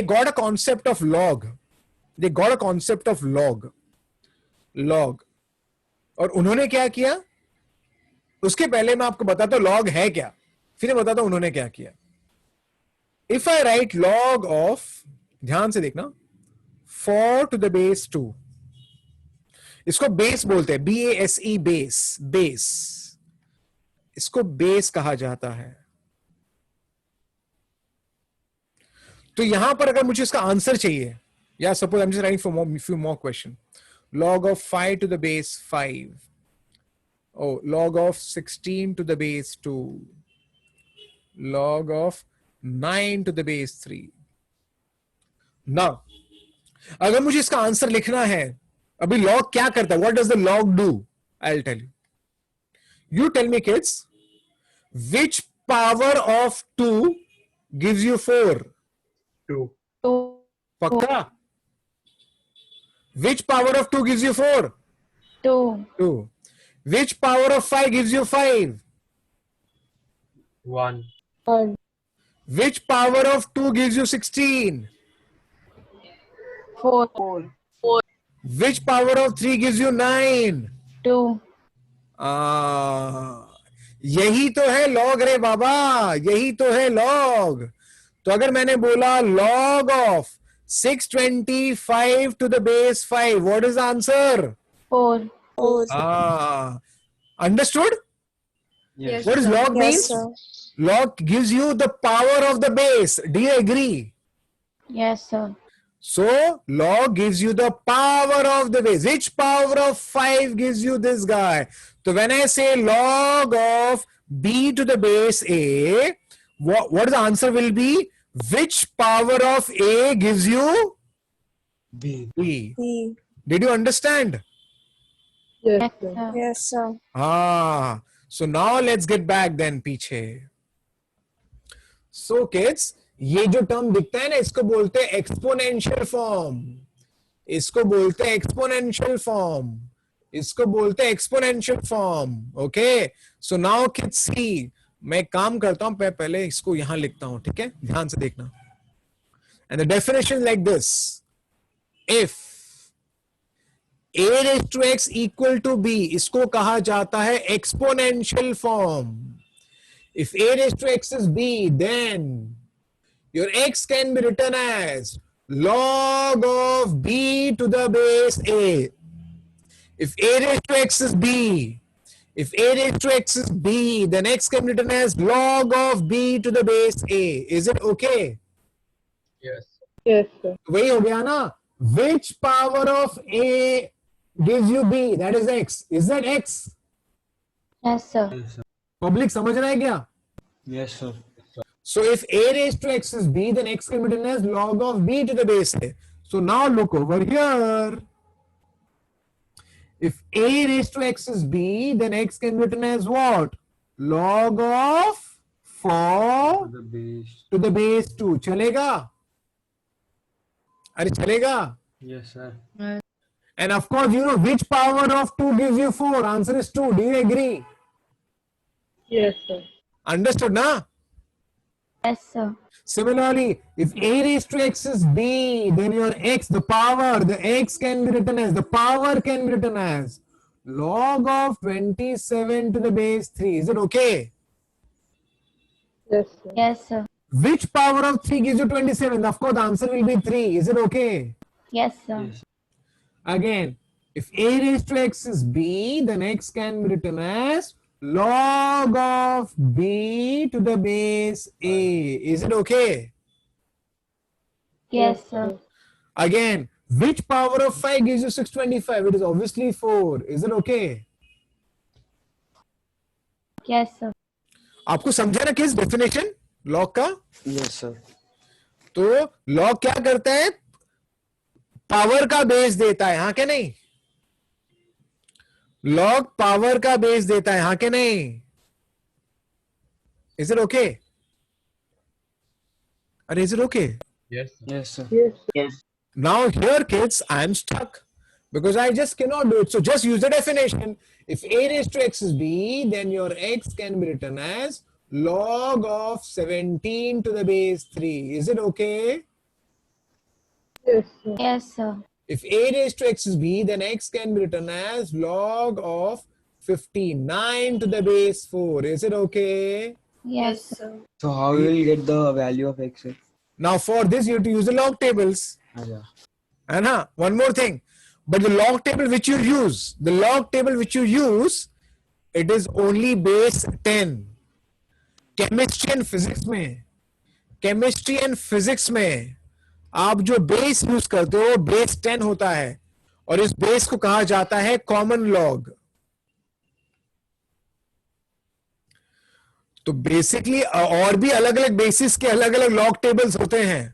got a concept of log. They got a concept of log. और उन्होंने क्या किया, उसके पहले मैं आपको बताता हूं log है क्या, फिर मैं बताता हूं उन्होंने क्या किया. If I write log of, ध्यान से देखना, 4 to the base 2, इसको बेस बोलते हैं, BASE, बेस. इसको बेस कहा जाता है. तो यहां पर अगर मुझे इसका आंसर चाहिए, या suppose I am just writing for few more question, log of 5 to the base 5, log of 16 to the base 2, log of 9 to the base 3. Now, अगर मुझे इसका आंसर लिखना है, अभी log क्या करता है? What does the log do? I'll tell you. You tell me, kids, which power of 2 gives you 4? 2. 2. Pakka? Which power of 2 gives you 4? 2. 2. Which power of 5 gives you 5? 1. 1. Which power of 2 gives you 16? 4. 4. Which power of 3 gives you 9? 2. यही तो है log रे बाबा, यही तो है log. तो अगर मैंने बोला log of 625 to the base 5, what is the answer? 4. 4. Understood? Yes. What does log mean? Yes, sir. Log gives you the power of the base. Do you agree? Yes, sir. So log gives you the power of the base. Which power of 5 gives you this guy? So when I say log of b to the base a, what the answer will be? Which power of a gives you B. b? B. Did you understand? Yes, Yes, sir. sir. Yes, sir. So now let's get back then पीछे. So kids, ये जो term दिखता है ना, इसको बोलते हैं exponential form. इसको बोलते हैं एक्सपोनेंशियल फॉर्म. इसको बोलते हैं exponential form. Okay, so now kids see, मैं काम करता हूं, मैं पहले इसको यहां लिखता हूं, ठीक है, ध्यान से देखना. And the definition like this: if a raised to x equal to b, इसको कहा जाता है exponential form. If a raised to x is b, then your x can be written as log of b to the base a. If a raised to x is b, if a raised to x is b, then x can be written as log of b to the base a. Is it okay? Yes. Yes, sir. वही हो गया ना. Which power of a gives you b? That is x. Is that x? Yes, sir. Yes, sir. Public समझ रहा है क्या? Yes, sir. So if a raised to x is b, then x can be written as log of b to the base a. So now look over here. If a raised to x is b, then x can be written as what? Log of 4 The base. to the base 2. चलेगा? अरे चलेगा? Yes, sir. And of course, you know which power of 2 gives you 4? Answer is 2. Do you agree? Yes, sir. Understood, na? Yes, sir. Similarly, if a raised to x is b, then your x, the power, the x can be written as, the power can be written as log of 27 to the base 3. Is it okay? Yes, sir. Yes, sir. Which power of 3 gives you 27? Of course, the answer will be 3. Is it okay? Yes, sir. Yes. Again, if a raised to x is b, then x can be written as log of b to the base a. Is it okay? Yes, sir. Again, which power of 5 gives you 625? It is obviously 4. Is it okay? Yes, sir. आपको समझा ना किस definition log का? Yes, sir. तो log क्या करता है? Power का बेस देता है, हाँ क्या नहीं? लॉग पावर का बेस देता है, हाँ क्या नहीं? Is it okay? अरे is it okay? Yes, sir. Yes, sir. Yes, sir. Yes. Now here kids, I am stuck because I just cannot do it. So just use the definition. If a raised to x is b, then your x can be written as log of 17 to the base 3. Is it okay? Yes, sir. Yes, sir. If a raised to x is b, then x can be written as log of 59 to the base 4. Is it okay? Yes, sir. So how you will get the value of x, sir? Now for this, you have to use the log tables. Yeah. And one more thing. But the log table which you use, it is only base 10. Chemistry and physics में आप जो base use करते हो base 10 होता है और इस base को कहा जाता है कॉमन लॉग. तो बेसिकली और भी अलग अलग बेसिस के अलग अलग लॉग टेबल्स होते हैं,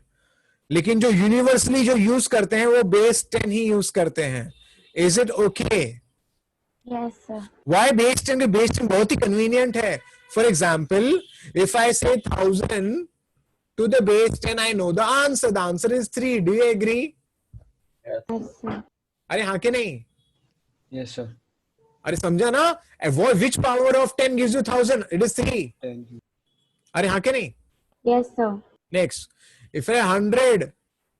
लेकिन जो यूनिवर्सली जो यूज करते हैं वो बेस 10 ही यूज करते हैं. Is it okay? Yes, sir. Why base 10? के base 10 बहुत ही convenient है. For example, if I say 1000 to the base 10, I know the answer. The answer is 3. Do you agree? Yes, sir. अरे हाँ के नहीं? Yes, sir. अरे समझा ना? Which power of 10 gives you 1000? It is 3. 10. अरे हाँ के नहीं? Yes, sir. Next, if I 100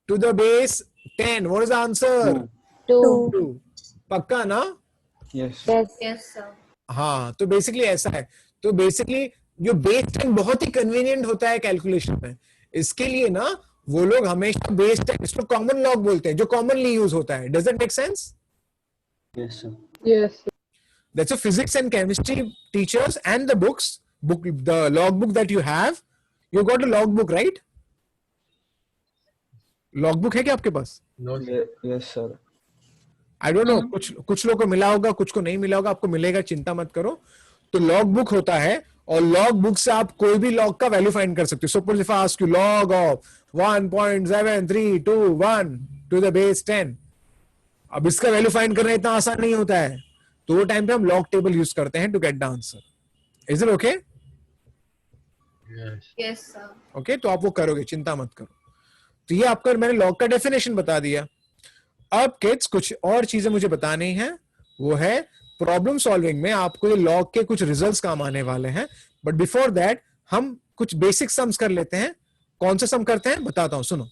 to the base 10, what is the answer? 2. 2. 2. पक्का ना? Yes. Yes. Yes, sir. हाँ, तो बेसिकली ऐसा है. तो बेसिकली जो बेस 10 बहुत ही कन्वीनियंट होता है कैलकुलेशन में. इसके लिए ना वो लोग हमेशा बेस 10 इसको कॉमन लॉग बोलते हैं, जो कॉमनली यूज होता है. Does it make sense? Yes, sir. Yes, sir. That's a physics and chemistry teachers and the the logbook that you have. You got a logbook, right? Logbook है क्या आपके पास? Yes, sir. I don't know, कुछ लोगों को मिला होगा, कुछ को नहीं मिला होगा. आपको मिलेगा, चिंता मत करो. तो लॉग बुक होता है और लॉग बुक से आप कोई भी लॉग का वैल्यू फाइंड कर सकते हो. Suppose if I ask you log of 1.7321 to the base 10, अब इसका वैल्यू फाइंड करना इतना आसान नहीं होता है. तो वो टाइम पे हम लॉग टेबल यूज करते हैं to get the answer. Is it okay? Yes, sir. Okay, तो आप वो करोगे, चिंता मत करो. तो ये आपका मैंने लॉग का डेफिनेशन बता दिया. अब किड्स कुछ और चीजें मुझे बतानी है. वो है प्रॉब्लम सॉल्विंग में आपको ये लॉग के कुछ रिजल्ट्स काम आने वाले हैं. बट बिफोर दैट हम कुछ बेसिक सम्स कर लेते हैं. कौन से सम करते हैं बताता हूं, सुनो.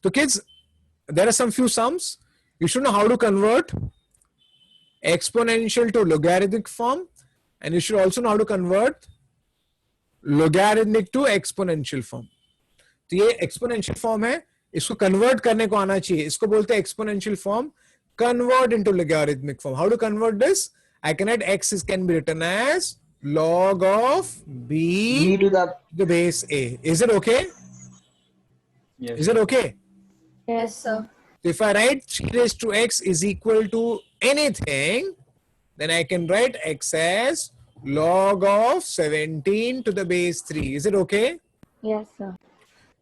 तो kids, there are some few sums. You should know how to convert exponential to logarithmic form, and you should also know how to convert logarithmic to exponential form. तो ये exponential form है, इसको convert करने को आना चाहिए. इसको बोलते हैं exponential form. Convert into logarithmic form. How to convert this? I can write x can be written as log of b B to the base a. Is it okay? Yes. Is it okay? Yes, sir. So if I write 3 raised to x is equal to anything, then I can write x as log of 17 to the base 3. Is it okay? Yes, sir.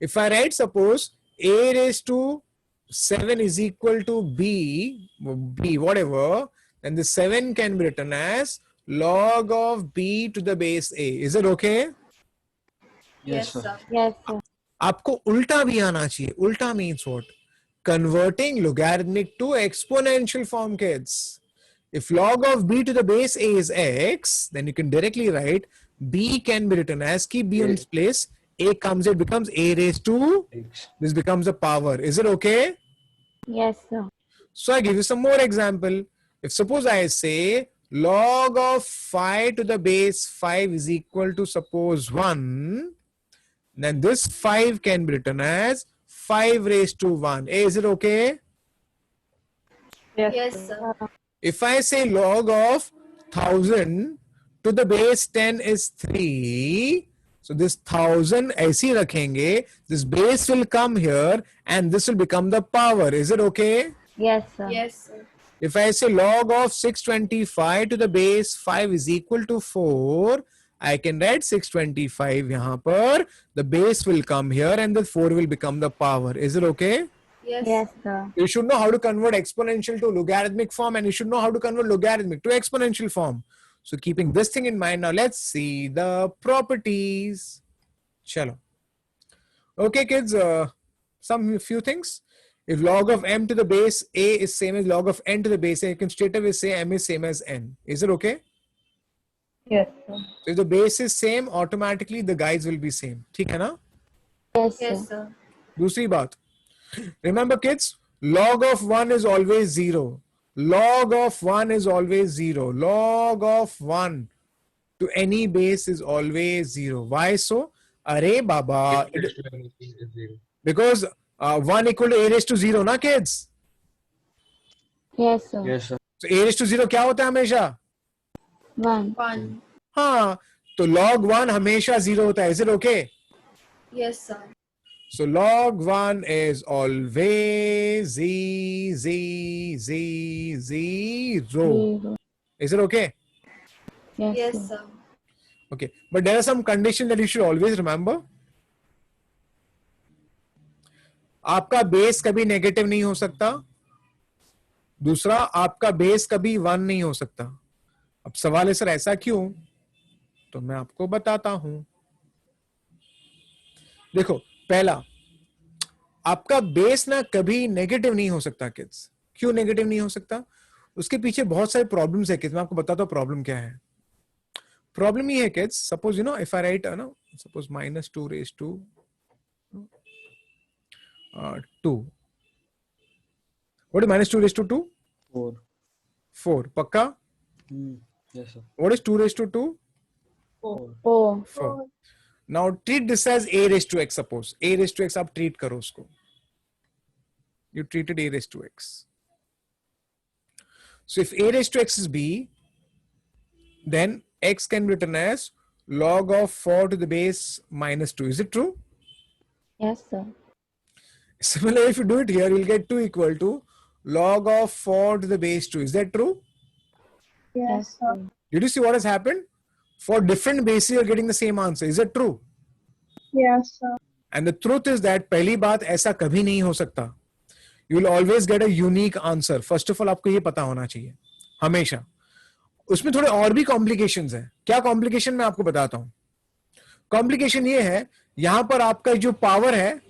If I write, suppose a raised to 7 is equal to b whatever, then the 7 can be written as log of b to the base a. Is it okay? Yes, sir. Yes, sir. आपको उल्टा भी आना चाहिए. उल्टा means what? Converting logarithmic to exponential form, kids. If log of b to the base a is x, then you can directly write b can be written as, keep b in its place, a comes, it becomes a raised to, X. this becomes a power. Is it okay? Yes, sir. So I give you some more example. If suppose I say log of 5 to the base 5 is equal to suppose 1, then this 5 can be written as 5 raised to 1. Is it okay? Yes, sir. If I say log of 1000 to the base 10 is 3, so this 1000 ऐसे ही रखेंगे, this base will come here and this will become the power. Is it okay? Yes, sir. Yes, sir. If I say log of 625 to the base 5 is equal to 4, I can write 625 यहाँ पर, the base will come here and the 4 will become the power. Is it okay? Yes. Yes, sir. You should know how to convert exponential to logarithmic form, and you should know how to convert logarithmic to exponential form. So keeping this thing in mind, now let's see the properties. Chalo. Okay, kids, some few things. If log of m to the base a is same as log of n to the base a, you can straight away say m is same as n. Is it okay? Yes, sir. So if the base is same, automatically the guys will be same. ठीक है ना? Yes, sir. Yes, sir. दूसरी बात, remember kids, log of 1 is always 0. Log of 1 is always 0. Log of 1 to any base is always 0. Why so? Arey baba, because 1 equal to a raised to 0 ना kids? Yes, sir. Yes, sir. So a raised to 0 क्या होता है हमेशा? 1. 1. हाँ, तो log 1 हमेशा 0 होता है. Is it okay? Yes, sir. So log 1 is always 0. 0. Is it okay? Yes, Yes, sir. sir. Okay, but there are some conditions that you should always remember. आपका बेस कभी नेगेटिव नहीं हो सकता. दूसरा, आपका बेस कभी 1 नहीं हो सकता. अब सवाल है सर ऐसा क्यों? तो मैं आपको बताता हूं. देखो, पहला, आपका बेस ना कभी नेगेटिव नहीं हो सकता किड्स. क्यों नेगेटिव नहीं हो सकता? उसके पीछे बहुत सारे प्रॉब्लम्स है किड्स. मैं आपको बताता हूं प्रॉब्लम क्या है. प्रॉब्लम ये है kids, suppose you know if I write no suppose -2 raised to 2. What is -2 raised to 2? 4. 4. पक्का? Yes, sir. What is 2 raised to 2? 4. 4. Now treat this as a raised to x. Suppose a raised to x आप treat करो उसको. You treated a raised to x. So if a raised to x is b, then x can be written as log of 4 to the base -2. Is it true? Yes, sir. Similarly, if you do it here, you'll get 2 equal to log of 4 to the base 2. Is that true? Yes, sir. Did you see what has happened? For different bases, you're getting the same answer. Is that true? Yes, sir. And the truth is that पहली बात ऐसा कभी नहीं हो सकता. You will always get a unique answer. First of all, आपको ये पता होना चाहिए हमेशा. उसमें थोड़े और भी कॉम्प्लिकेशंस हैं. क्या कॉम्प्लिकेशन मैं आपको बताता हूं. कॉम्प्लिकेशन ये है, यहां पर आपका जो पावर है,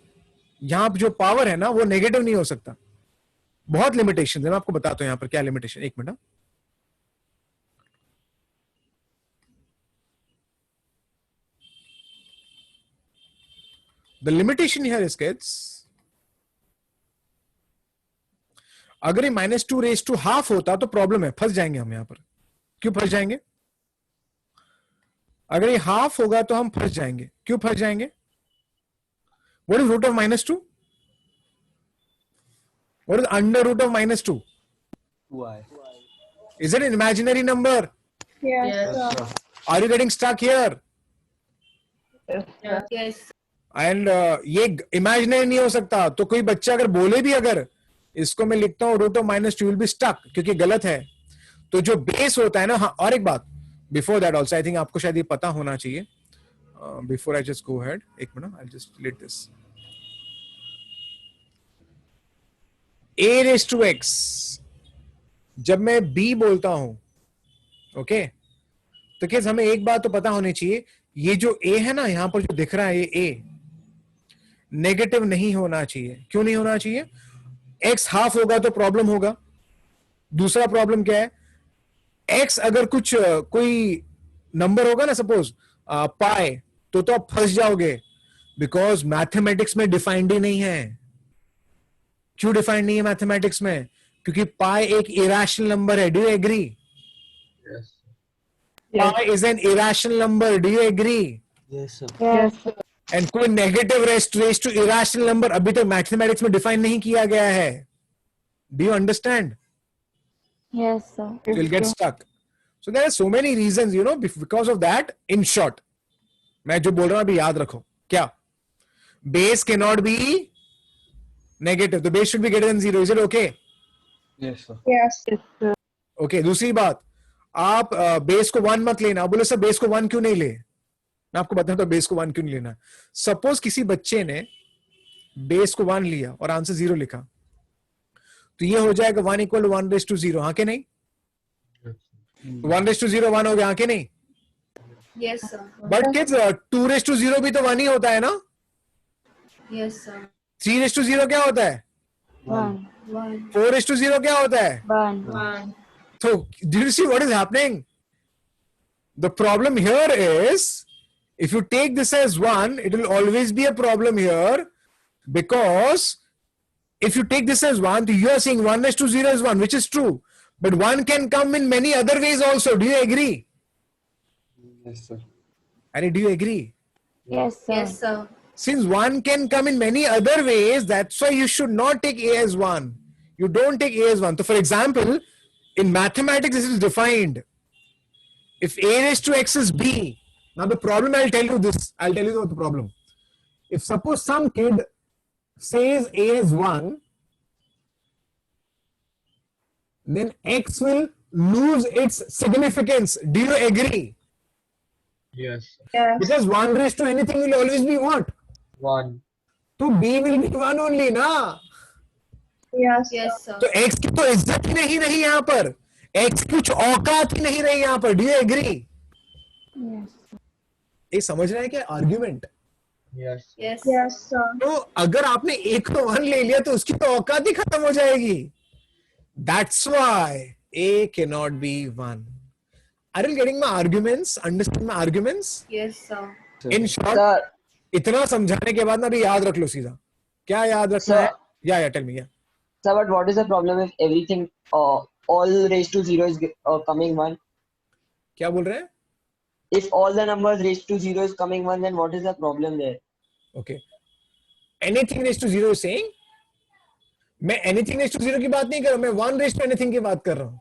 यहां जो पावर है ना, वो नेगेटिव नहीं हो सकता. बहुत लिमिटेशन है. मैं आपको बताता हूं यहां पर क्या लिमिटेशन. एक minute. The limitation here is kids, अगर ये -2 raised to half होता तो प्रॉब्लम है, फंस जाएंगे हम यहां पर. क्यों फंस जाएंगे? अगर ये हाफ होगा तो हम फंस जाएंगे. क्यों फंस जाएंगे? What is root of -2? What is under root of -2? 2i. Is it an imaginary number? Yes, Yes, sir. sir. Are you getting stuck here? Yes. And ये इमेजिनरी नहीं हो सकता. तो कोई बच्चा अगर बोले भी, अगर इसको मैं लिखता हूँ root of -2, will be stuck, क्योंकि गलत है. तो जो बेस होता है ना. हाँ, और एक बात before that also, I think आपको शायद ये पता होना चाहिए. Before I just go head, एक minute, I just let this. a raised to x, जब मैं b बोलता हूं, ओके, तो क्या हमें एक बात तो पता होनी चाहिए, ये जो a है ना, यहां पर जो दिख रहा है ये a नेगेटिव नहीं होना चाहिए. क्यों नहीं होना चाहिए? x हाफ होगा तो प्रॉब्लम होगा. दूसरा प्रॉब्लम क्या है? x अगर कुछ कोई नंबर होगा ना, सपोज पाई, तो आप फंस जाओगे, बिकॉज मैथमेटिक्स में डिफाइंड ही नहीं है. क्यों डिफाइंड नहीं है मैथमेटिक्स में? क्योंकि पाई एक इरेशनल नंबर है. Do you agree? Yes. Pi is an irrational number. Do you agree? Yes, sir. Yes, sir. And कोई negative raised to irrational number अभी तक मैथमेटिक्स में डिफाइन नहीं किया गया है. Do you understand? Yes, sir. You'll get stuck. So there are so many reasons, you know, because of that. In short, मैं जो बोल रहा हूं अभी याद रखो. क्या? Base cannot be negative. The base should be greater than 0. Is it okay? Yes, sir. Yes, sir. Okay. दूसरी बात, आप बेस को 1 मत लेना. बोले सर बेस को 1 क्यों नहीं ले? मैं आपको बताता हूं बेस को 1 क्यों नहीं लेना. सपोज किसी बच्चे ने बेस को 1 लिया और आंसर 0 लिखा, तो ये हो जाएगा 1 = 1/0. हाँ के नहीं? 1/0 1 हो गया. हाँ के नहीं? Yes, sir. बट किड्स 2/0 भी तो 1 ही होता है ना. Yes, sir. 3/0 क्या होता है? 1. 1. 4/0 क्या होता है? 1. 1. So do you see what is happening? The problem here is, if you take this as 1, it will always be a problem here, because if you take this as 1, you are saying 1/0 is 1, which is true, but 1 can come in many other ways also. Do you agree? Yes, sir. And do you agree? Yes, sir. Yes, sir. Since 1 can come in many other ways, that's why you should not take a as 1. You don't take a as 1. So for example, in mathematics, this is defined. If a raised to x is b, now the problem, I'll tell you this. I'll tell you what the problem. If suppose some kid says a is 1, then x will lose its significance. Do you agree? Yes. Yes. Because 1 raised to anything will always be what? 1. तो b will be 1 only ना. Yes. Yes, sir. तो x की तो इज्जत ही नहीं रही यहाँ पर, x की कुछ औकात ही नहीं रही यहाँ पर. Do you agree? Yes. ये समझ रहे हैं क्या argument? Yes. Yes. Yes, sir. तो अगर आपने एक को 1 ले लिया तो उसकी तो औकात ही खत्म हो जाएगी. That's why a cannot be 1. Are you getting my arguments? Understand my arguments? Yes, sir. In short, Sir, इतना समझाने के बाद ना अभी याद रख लो सीधा. क्या याद रखना Sir. है? Yeah, tell me. Yeah. sir, but what is the problem if everything, all raised to 0 is coming 1? क्या बोल रहे हैं? If all the numbers raised to 0 is coming 1, then what is the problem there? Okay. Anything raised to 0 is saying? मैं anything raised to 0 की बात नहीं कर रहा हूं, मैं 1 raised to anything की बात कर रहा हूं.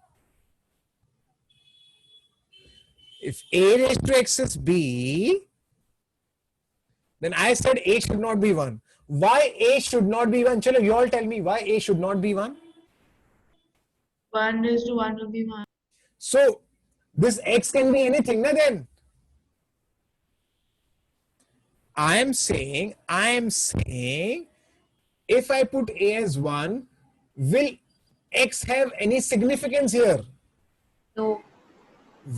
If a raised to x is b, then I said a should not be 1. Why a should not be 1? Chalo, you all tell me why a should not be 1. 1 raised to 1 will be 1. So this x can be anything, na then? I am saying, if I put a as 1, will x have any significance here? No.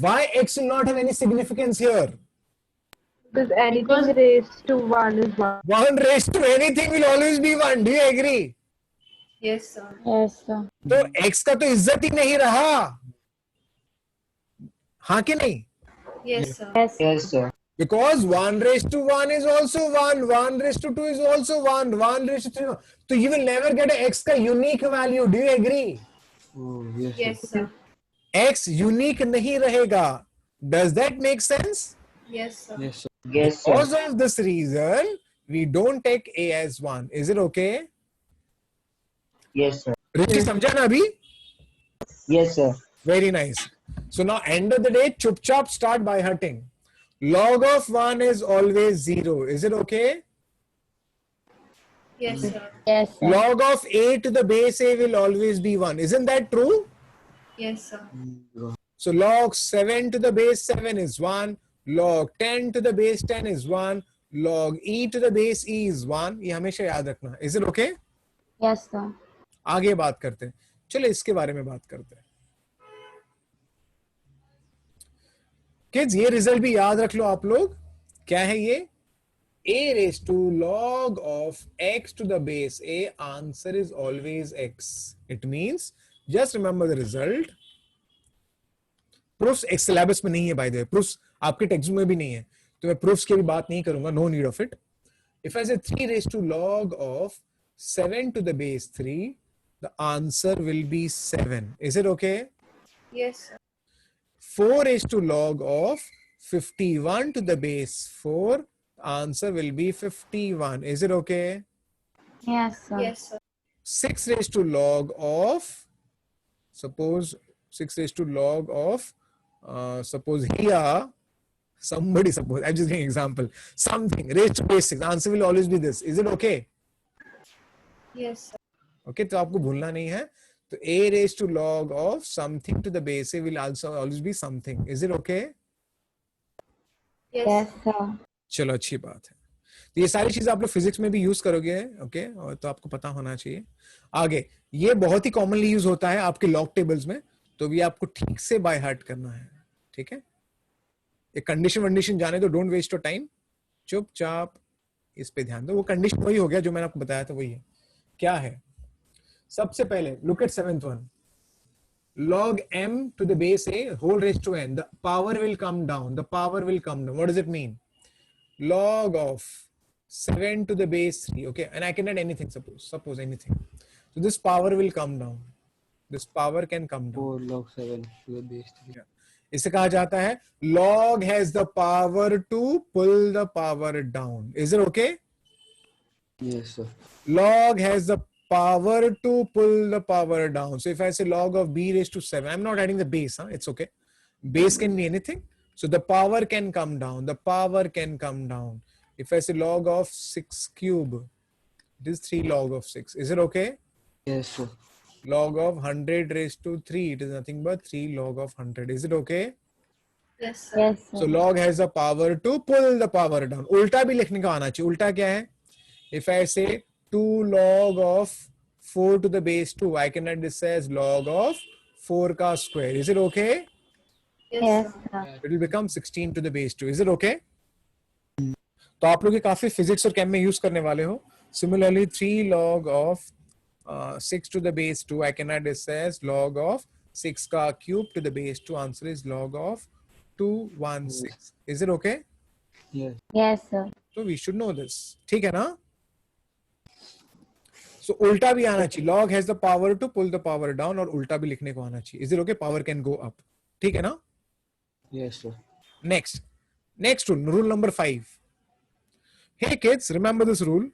Why x will not have any significance here? Because anything raised to 1 is 1. 1 raised to anything will always be 1. Do you agree? Yes, sir. Yes, sir. तो x का तो इज्जत ही नहीं रहा. हाँ कि नहीं? Yes, sir. Yes. Yes, sir. Because 1 raised to 1 is also 1, 1 raised to 2 is also 1, 1 raised to 3. So you will never get a x का unique value. Do you agree? Oh, yes. Yes, sir. X unique नहीं रहेगा. Does that make sense? Yes, sir. Yes, sir. Yes, sir. Because of this reason, we don't take a as 1. Is it okay? Yes, sir. Rishi समझा ना अभी? Yes, sir. Very nice. So now end of the day, chupchap start by hurting. Log of 1 is always 0. Is it okay? Yes, sir. Yes, sir. Log of a to the base a will always be 1. Isn't that true? Yes, sir. So log 7 to the base 7 is 1. Log 10 to the base 10 is 1. Log e to the base e is 1. ये हमेशा याद रखना. Is it okay? Yes, sir. आगे बात करते हैं. चलो इसके बारे में बात करते हैं. किड्स ये रिजल्ट भी याद रख लो आप लोग. क्या है ये? a raised to log of x to the base a, answer is always x. It means just remember the result. proofs एक syllabus में नहीं है by the way. proofs आपके टेक्स्ट में भी नहीं है, तो मैं proofs की भी बात नहीं करूंगा. No need of it. If I say 3 raised to log of 7 to the base 3, the answer will be 7. Is it okay? Yes, sir. 4 raised to log of 51 to the base 4, the answer will be 51. Is it okay? Yes, sir. Yes, sir. 6 raised to log of, suppose 6 raised to log of, suppose here, somebody suppose, I'm just giving an example, something raised to base 6, the answer will always be this. Is it okay? Yes, sir. Okay, तो आपको भूलना नहीं है. तो a raised to log of something to the base a will also always be something. Is it okay? Yes, Yes, sir. sir. चलो अच्छी बात है. तो ये सारी चीजें आप लोग फिजिक्स में भी यूज करोगे. ओके, और तो आपको पता होना चाहिए. आगे ये बहुत ही कॉमनली यूज होता है आपके लॉग टेबल्स में, तो भी आपको ठीक से बाय हार्ट करना है. ठीक है, एक कंडीशन जाने दो. डोंट वेस्ट योर टाइम, चुपचाप इस पे ध्यान दो. वो कंडीशन वही हो गया जो मैंने आपको बताया था, वही है. क्या है? सबसे पहले look at 7th one. log m to the base a whole raised to n, the power will come down. What does it mean? Log of 7 to the base 3. Okay, and I can add anything, suppose anything. So this power will come down. This power can come down. 4 log 7 to the base 3. इसे कहा जाता है log has the power to pull the power down. Is it okay? Yes, sir. Log has the power to pull the power down. So if I say log of b raised to 7, I'm not adding the base, it's okay. Base can be anything. So the power can come down. If I say log of 6 cube, it is 3 log of 6. Is it okay? Yes, sir. Log of 100 raised to 3, it is nothing but 3 log of 100. Is it okay? Yes, sir. Yes, So sir. log has the power to pull the power down. उल्टा भी लिखने का आना चाहिए. उल्टा क्या है? If I say 2 log of 4 to the base 2, I can write this as log of 4 का square. Is it okay? Yes, Yes, sir. sir. It will become 16 to the base 2. Is it okay? तो आप लोग ये काफी physics और केम में use करने वाले हो. Similarly, 3 log of 6 to the base 2, I can write this as log of 6 का cube to the base 2. Answer is log of 216. Is it okay? Yes. Yes, sir. So we should know this. ठीक है ना? So उल्टा भी आना चाहिए. Log has the power to pull the power down और उल्टा भी लिखने को आना चाहिए. Is it okay? Power can go up. ठीक है ना? Yes, sir. Next rule number 5. Hey kids, remember this rule.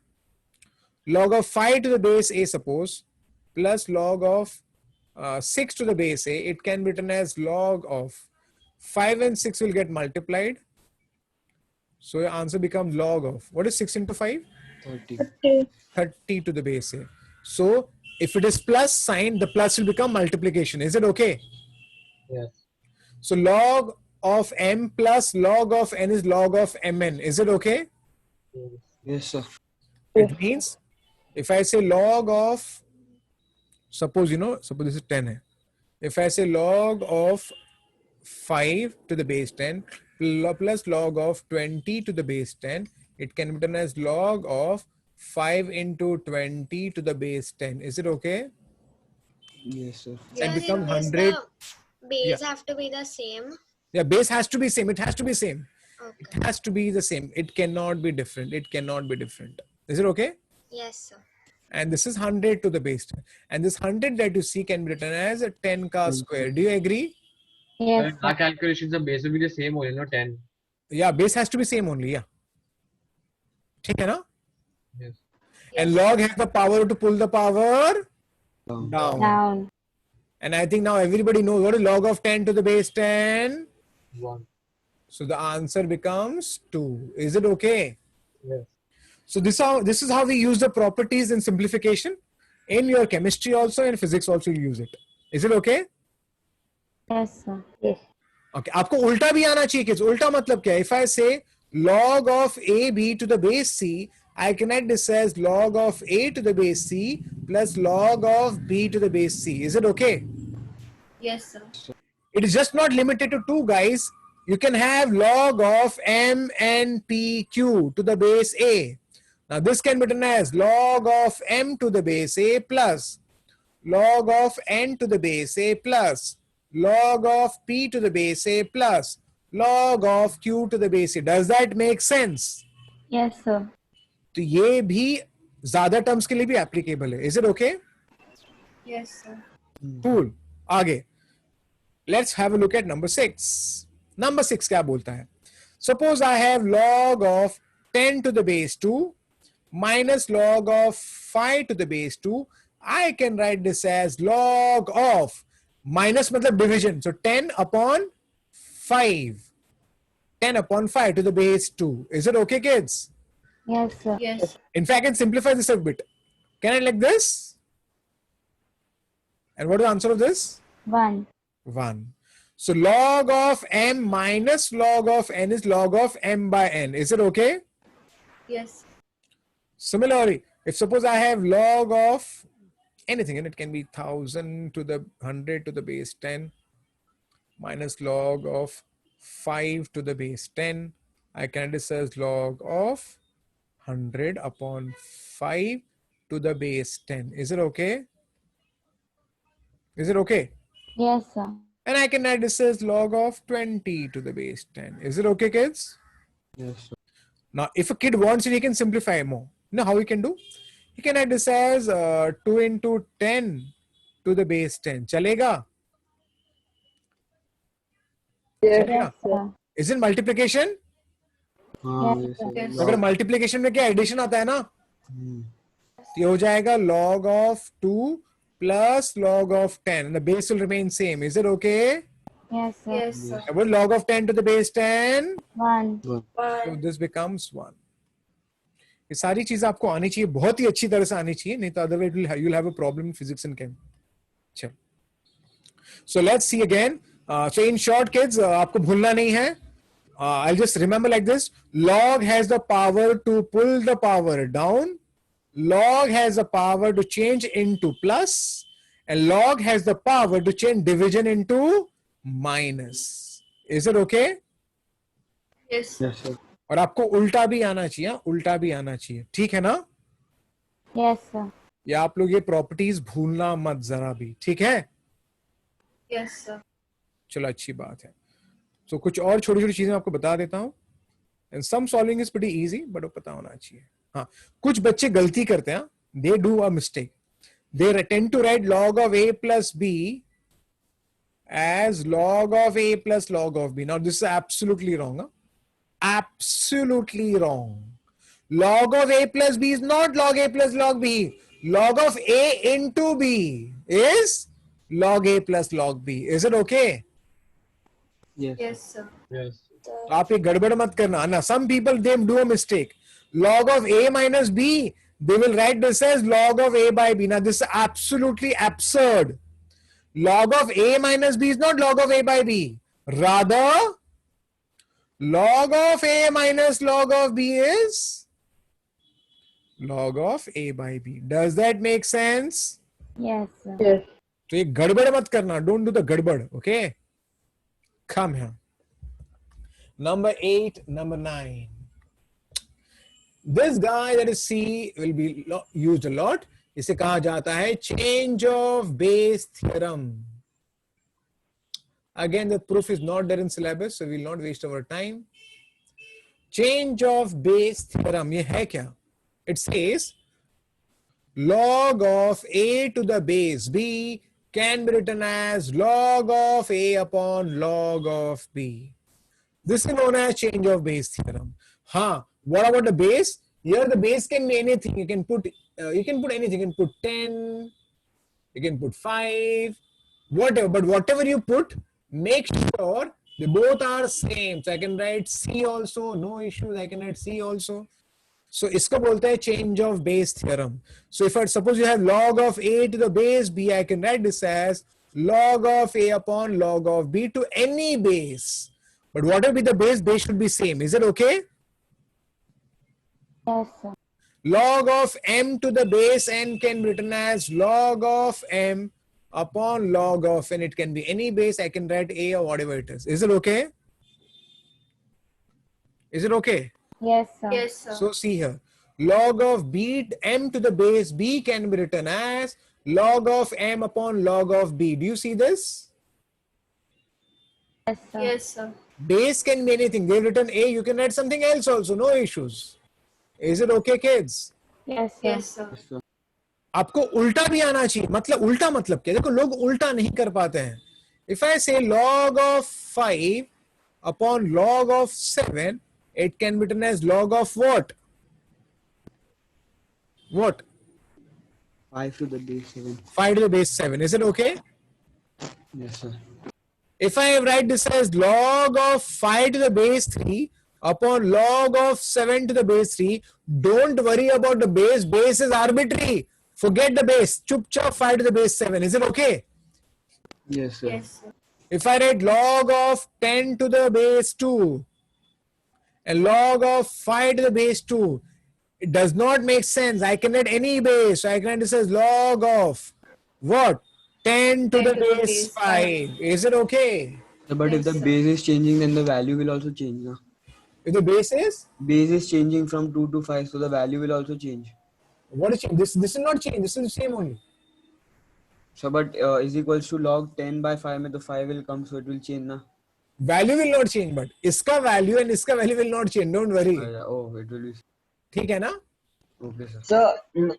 Log of 5 to the base a, suppose, plus log of 6 to the base a, it can be written as log of 5 and 6 will get multiplied. So your answer becomes log of, what is 6 into 5? 30. 30 to the base a. So if it is plus sign, the plus will become multiplication. Is it okay? Yes. So log of m plus log of n is log of mn. Is it okay? Yes, sir. It means if I say log of, suppose this is 10 hai. If I say log of 5 to the base 10 plus log of 20 to the base 10, it can be written as log of 5 into 20 to the base 10. Is it okay? Yes, sir. That Sir, becomes in this 100. the base have to be the same. Yeah, base has to be same. It has to be same. Okay. It has to be the same. It cannot be different. It cannot be different. Is it okay? Yes, sir. And this is 100 to the base 10. And this 100 that you see can be written as a 10 ka square. Do you agree? Yes, Our sir. calculations are base will be the same only, not 10. Yeah, base has to be same only. Yeah. ठीक है ना? Yes. And log has the power to pull the power Down. Down. And I think now everybody knows what is log of 10 to the base 10. 1. So the answer becomes 2. Is it okay? Yes. So this is how we use the properties in simplification. In your chemistry also and physics also you use it. Is it okay? Yes, sir. Yes. Okay. आपको उल्टा भी आना चाहिए kids. उल्टा मतलब क्या है? If I say log of AB to the base C, I can write this as log of A to the base C plus log of B to the base C. Is it okay? Yes, sir. It is just not limited to 2, guys. You can have log of M N P Q to the base A. Now this can be written as log of M to the base A plus log of N to the base A plus log of P to the base A plus log of Q to the base A. Does that make sense? Yes, sir. तो ये भी ज्यादा terms के लिए भी applicable है. Is it okay? Yes, sir. Cool. आगे. Let's have a look at number 6. Number 6 क्या बोलता है? Suppose I have log of 10 to the base 2 minus log of 5 to the base 2. I can write this as log of minus मतलब division. So 10 upon 5. 10 upon 5 to the base 2. Is it okay, kids? Yes, sir. Yes. In fact, I can simplify this a bit. Can I like this? And what is the answer of this? 1. 1. So log of m minus log of n is log of m by n. Is it okay? Yes. Similarly, if suppose I have log of anything, and it can be 1000 to the 100 to the base 10 minus log of 5 to the base 10, I can write this as log of 100 upon 5 to the base 10. Is it okay? Is it okay? Yes, sir. And I can write this as log of 20 to the base 10. Is it okay, kids? Yes, sir. Now, if a kid wants it, he can simplify more. You know how he can do? He can write this as 2 into 10 to the base 10. Chalega? Yes, Chalega? sir. Is it multiplication? हाँ, Yes, yes, sir. Yes. अगर multiplication में क्या addition आता है ना, तो ये हो जाएगा log of 2 plus log of 10. The base will remain same. Is it okay? Yes, sir. Yes, sir. What log of 10 to the base 10? 1. So 1. this becomes 1. ये सारी चीजें आपको आनी चाहिए, बहुत ही अच्छी तरह से आनी चाहिए, नहीं तो otherwise you'll have a problem in physics and chem. चल. So let's see again. So in short, kids, आपको भूलना नहीं है. I'll just remember like this. Log has the power to pull the power down. Log has the power to change into plus. And log has the power to change division into minus. Is it okay? Yes. Yes, sir. और आपको उल्टा भी आना चाहिए. उल्टा भी आना चाहिए. ठीक है ना? Yes, sir. या आप लोग ये प्रॉपर्टीज भूलना मत जरा भी. ठीक है? Yes, sir. चलो अच्छी बात है. So कुछ और छोटी छोटी चीजें आपको बता देता हूँ. And some solving is pretty easy, but वो पता होना चाहिए. हाँ, कुछ बच्चे गलती करते हैं. They do a mistake. They tend to write log of a plus b as log of a plus log of b. Now this is absolutely wrong. Huh? Absolutely wrong. Log of a plus b is not log a plus log b. Log of a into b is log a plus log b. Is it okay? Yes. Yes, sir. Yes. तो आप ये गड़बड़ मत करना ना. Some people they do a mistake. Log of a minus b, they will write this as log of a by b. Now this is absolutely absurd. Log of a minus b is not log of a by b. Rather, log of a minus log of b is log of a by b. Does that make sense? Yes, sir. Yes. तो ये गड़बड़ मत करना. Don't do the गड़बड़. Okay? Come here. Number 8, number 9. This guy that is C will be used a lot. इसे कहा जाता है change of base theorem. Again, the proof is not there in syllabus, so we will not waste our time. Change of base theorem. ये है क्या? It says log of a to the base b can be written as log of a upon log of b. This is known as change of base theorem. What about the base? Here the base can be anything. You can put anything. You can put 10. You can put 5. Whatever. But whatever you put, make sure they both are same. So I can write C also. No issues. I can write C also. So इसको बोलते हैं change of base theorem. So if I suppose you have log of a to the base b, I can write this as log of a upon log of b to any base. But whatever be the base should be same. Is it okay? Yes, sir. Log of m to the base n can be written as log of m upon log of n. It can be any base. I can write a or whatever it is. Is it okay? Is it okay? Yes, sir. Yes, sir. So see here. Log of b m to the base b can be written as log of m upon log of b. Do you see this? Yes, sir. Yes, sir. Base can be anything. They've written a. You can write something else also. No issues. Is it okay, kids? Yes, sir. Yes, sir. Yes, sir. आपको उल्टा भी आना चाहिए. मतलब उल्टा मतलब क्या? देखो लोग उल्टा नहीं कर पाते हैं. If I say log of 5 upon log of 7, it can be written as log of what? What? 5 to the base 7. 5 to the base 7. Is it okay? Yes, sir. If I write this as log of 5 to the base 3 upon log of 7 to the base 3, don't worry about the base. Base is arbitrary. Forget the base. Chup chup 5 to the base 7. Is it okay? Yes, sir. Yes, sir. If I write log of 10 to the base 2 and log of 5 to the base 2, it does not make sense. I can write any base. So I can write this as log of what? 10 to the base 5. Is it okay? But if the base is changing, then the value will also change. No? If the base is? Base is changing from 2 to 5, so the value will also change. What is change? This is not change. This is the same only. So, but is equals to log 10 by 5, mein the 5 will come, so it will change, na? Value will not change, but iska value and iska value will not change. Don't worry. Oh, it will be. ठीक है ना? Okay, sir. So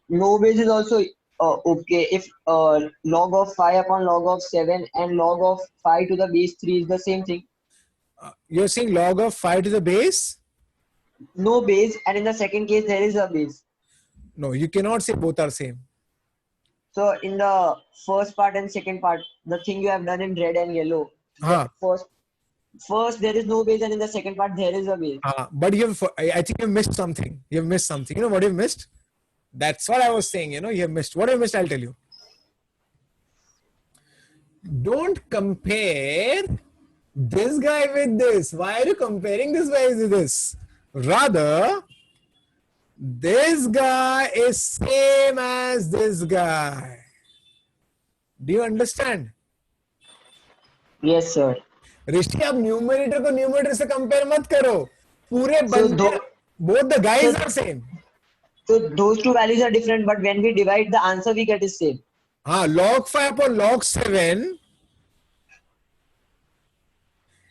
no base is also okay if log of 5 upon log of 7 and log of 5 to the base 3 is the same thing. You're saying log of 5 to the base? No base, and in the second case there is a base. No, you cannot say both are same. So in the first part and second part, the thing you have done in red and yellow. हाँ. First there is no base, and in the second part there is a base. But I think you've missed something. You've missed something. You know what you've missed? That's what I was saying. You know, you've missed. What you missed, I'll tell you. don't compare this guy with this. Why are you comparing this guy with this? Rather, this guy is same as this guy. Do you understand? Yes, sir. ऋषि आप numerator को numerator से compare मत करो. पूरे So बंदे both the guys so- are same. So those two values are different, but when we divide, the answer we get is same. हाँ, log 5 upon log 7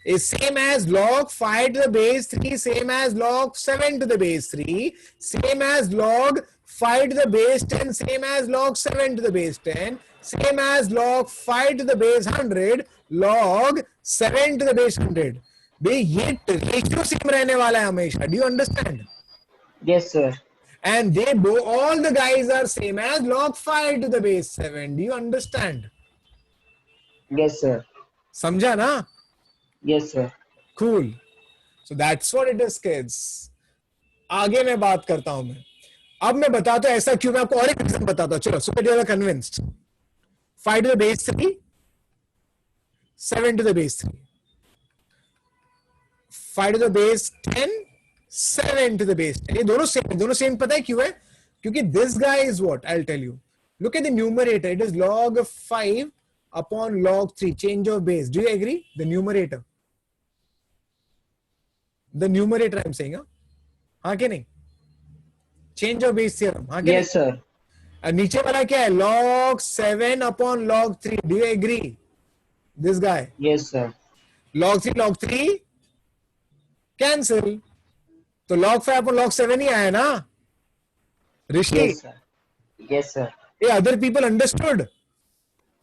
is same as log 5 to the base 3, same as log 7 to the base 3, same as log 5 to the base 10, same as log 7 to the base 10, same as log 5 to the base 100, log 7 to the base 100. भाई ये ratio same रहने वाला है हमेशा. Do you understand? Yes, sir. And they all the guys are same as log 5 to the base 7. Do you understand? Yes, sir. समझा ना? Yes, sir. Cool. So that's what it is, kids. आगे मैं बात करता हूं मैं. अब मैं बताता हूं ऐसा क्यों. मैं आपको और एक रीजन बताता हूं. चलो, so that you are convinced. 5 to the base 3, 7 to the base 3. 5 to the base 10, 7 to the base 10. ये दोनों सेम पता है क्यों है? क्योंकि this guy is what? I'll tell you. Look at the numerator. It is log 5 upon log 3. Change of base. Do you agree? The numerator. The numerator I'm saying. हाँ कि नहीं? Change of base theorem. हाँ कि Yes, sir. नहीं? नीचे वाला क्या है? Log 7 upon log 3. Do you agree? This guy. Yes, sir. Log 3 cancel. तो log 5 upon log 7 ही आया ना? Rishi, Yes, sir. Yes, sir. hey, other people understood?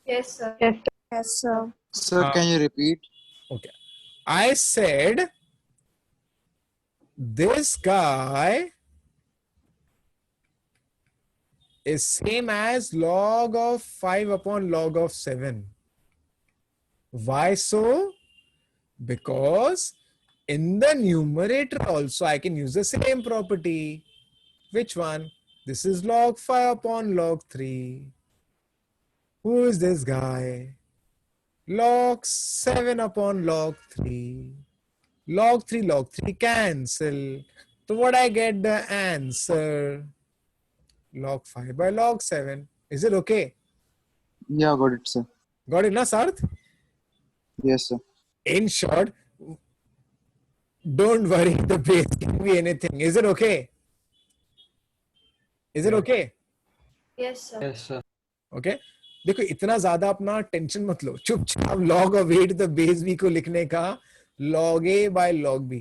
Yes, sir. Yes, sir. Yes, sir. Sir, can you repeat? Okay. I said this guy is same as log of 5 upon log of 7. Why so? Because in the numerator also I can use the same property. Which one? This is log 5 upon log 3. Who is this guy? Log 7 upon log 3. Log 3 cancel. So what I get the answer? Log 5 by log 7. Is it okay? Yeah, got it, sir. Got it, na, Sarth? Yes, sir. In short, don't worry, the base can be anything. Is it okay? Is it okay? Yes, sir. Yes, sir. Okay? देखो इतना ज्यादा अपना tension मत लो. चुपचाप log of 8 the base b को लिखने का log a by log b.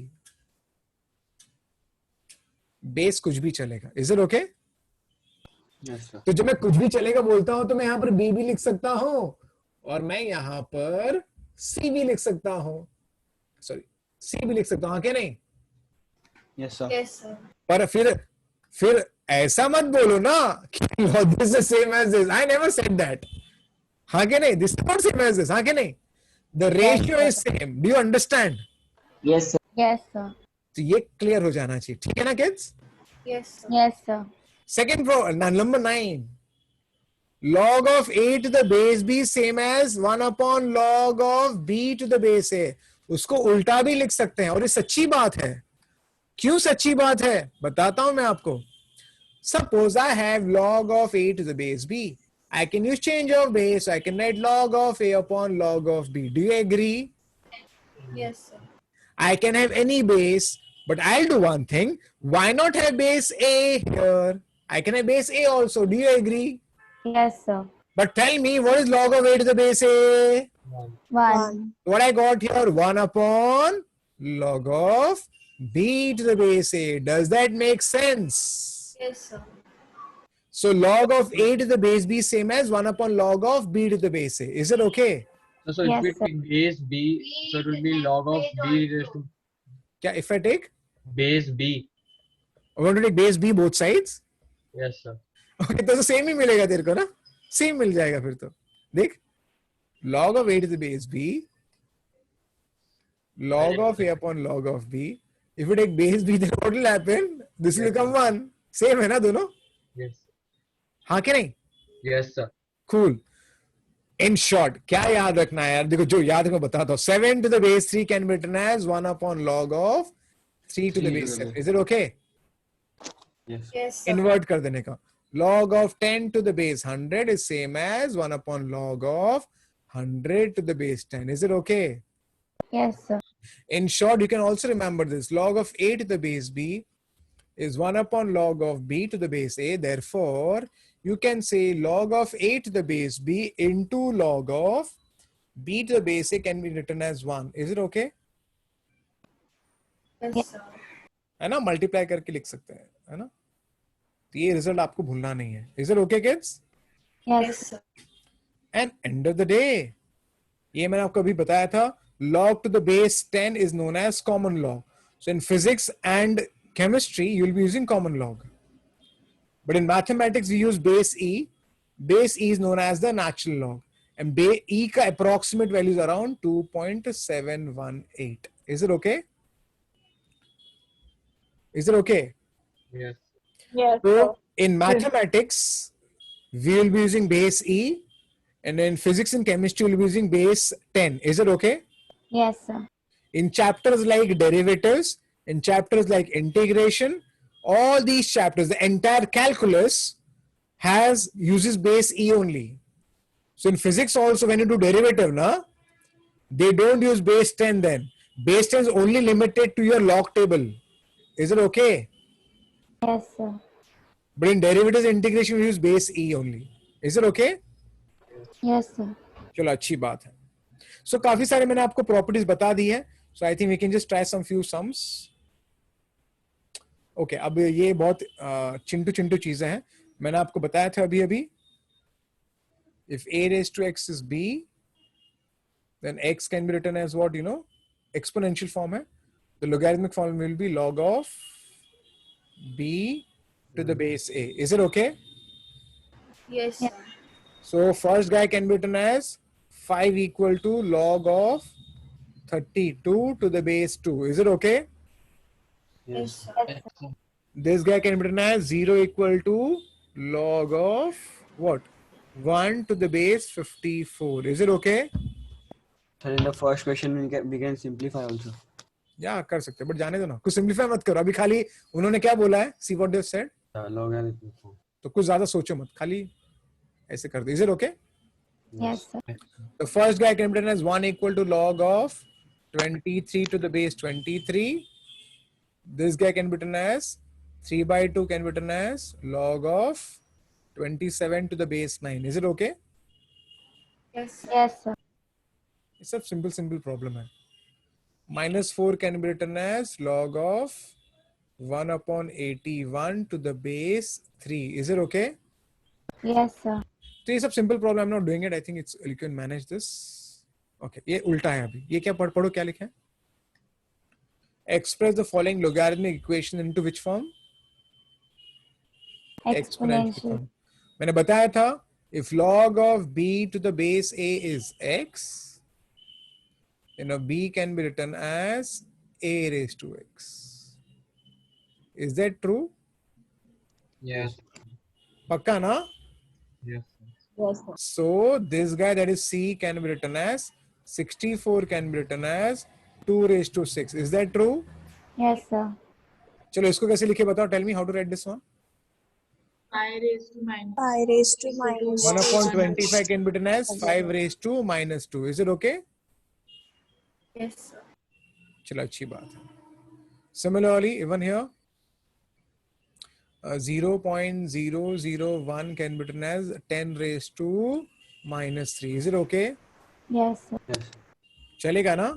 Base कुछ भी चलेगा. Is it okay? Yes, sir. तो जब मैं कुछ भी चलेगा बोलता हूं तो मैं यहाँ पर b भी लिख सकता हूं और मैं यहाँ पर c भी लिख सकता हूं. सॉरी, c भी लिख सकता हूं. हाँ क्या नहीं? Yes, sir. Yes, sir. पर फिर ऐसा मत बोलो ना कि this is same as this. I never said that. हाँ क्या नहीं? This is not same as this. हाँ क्या नहीं? The ratio is same. Do you understand? Yes, sir. Yes, sir. तो ये क्लियर हो जाना चाहिए. ठीक है ना kids? Yes, sir. Yes, sir. Second problem, number 9. Log of a to the base b same as 1 upon log of b to the base a. उसको उल्टा भी लिख सकते हैं और ये सच्ची बात है. क्यों सच्ची बात है? बताता हूं मैं आपको. Suppose I have log of a to the base b. I can use change of base. I can write log of a upon log of b. Do you agree? Yes, sir. I can have any base, but I'll do one thing. Why not have base a here? I can have base a also. Do you agree? Yes, sir. But tell me, what is log of a to the base a? 1. What I got here? 1 upon log of b to the base a. Does that make sense? Yes, sir. So log of a to the base b same as 1 upon log of b to the base a. Is it okay? So Yes, if we take base b, so it will be log of b raised to Kya, if I take? base b. I want to take base b both sides. Yes, sir. Okay, तो same ही मिलेगा तेरे को ना? Same मिल जाएगा फिर तो. देख, log of a to the base b, log of a upon log of b. If you take base b, then what will happen? This will become 1. Same है ना दोनों? Yes. हाँ कि नहीं? Yes, sir. Cool. In short, क्या याद रखना है यार? देखो जो याद रखना बताता हूँ. 7 to the base 3 can be written as 1 upon log of 3 to the 3 to base the 7. base. Is it okay? Yes. Yes, sir. Invert कर देने का. Log of 10 to the base 100 is same as 1 upon log of 100 to the base 10. Is it okay? Yes, sir. In short, you can also remember this. Log of a to the base b is 1 upon log of b to the base a. Therefore, you can say log of a to the base b into log of b to the base a can be written as 1. Is it okay? Yes, sir. है ना? Multiply करके लिख सकते हैं, है ना? तो ये रिजल्ट आपको भूलना नहीं है. Is it okay, kids? Yes. Yes, sir. And end of the day, ये मैंने आपको अभी बताया था, log to the base 10 is known as common log. So in physics and chemistry, you will be using common log. But in mathematics, we use base E. Base E is known as the natural log. And E का approximate value is around 2.718. Is it okay? Is it okay? Yes. Yes, sir. So in mathematics, we will be using base E. And in physics and chemistry, we'll be using base 10. Is it okay? Yes, sir. In chapters like derivatives, in chapters like integration, all these chapters, the entire calculus uses base E only. So in physics also, when you do derivative, they don't use base 10 then. Base 10 is only limited to your log table. Is it okay? Yes, sir. But in derivatives and integration, we use base E only. Is it okay? Yes, sir. चलो अच्छी बात है. So काफी सारे मैंने आपको properties बता दी है. So I think we can just try some few sums. Okay, अब ये बहुत चिंटू चीजें हैं. मैंने आपको बताया था अभी. If a raised to x is b, then x can be written as what, exponential form है. The logarithmic form will be log of b to the base a. Is it okay? Yes, sir. So first guy can be written as 5 equal to log of 32 to the base 2. Is it okay? Yes, sir. This guy can be written as 0 equal to log of what? 1 to the base 54. Is it okay? Sir, in the first question we can simplify also. या कर सकते हैं, but जाने दो ना, कुछ simplify मत करो. अभी खाली उन्होंने क्या बोला है, see what they have said, Logarithmic form. तो कुछ ज्यादा सोचो मत, खाली ऐसे कर दो. Is it okay? Yes, sir. The first guy can be written as 1 equal to log of 23 to the base 23. This guy can be written as 3 by 2 can be written as log of 27 to the base 9. Is it okay? Yes, sir. Yes, sir. It's a simple problem है. -4 can be written as log of 1 upon 81 to the base 3. Is it okay? Yes, sir. तो ये सब simple problem. I am not doing it. I think it's you can manage this. Okay, ये उल्टा है अभी. ये क्या पढ़ो क्या लिखा है? Express the following logarithmic equation into which form? Exponential. form. मैंने बताया था, if log of b to the base a is x, b can be written as a raised to x. Is that true? Yes. पक्का ना? Yes. Yes, sir. So this guy, that is c, can be written as 64 can be written as 2 raised to 6. Is that true? Yes, sir. चलो इसको कैसे लिखे बताओ. Tell me how to write this one. I raised to minus. 1 upon 25 can be written as 5 raised to minus 2. Is it okay? Yes, sir. चलो अच्छी बात है. Similarly, even here, 0.001 can be written as 10 raised to minus 3. Is it okay? Yes, sir. Yes. चलेगा ना?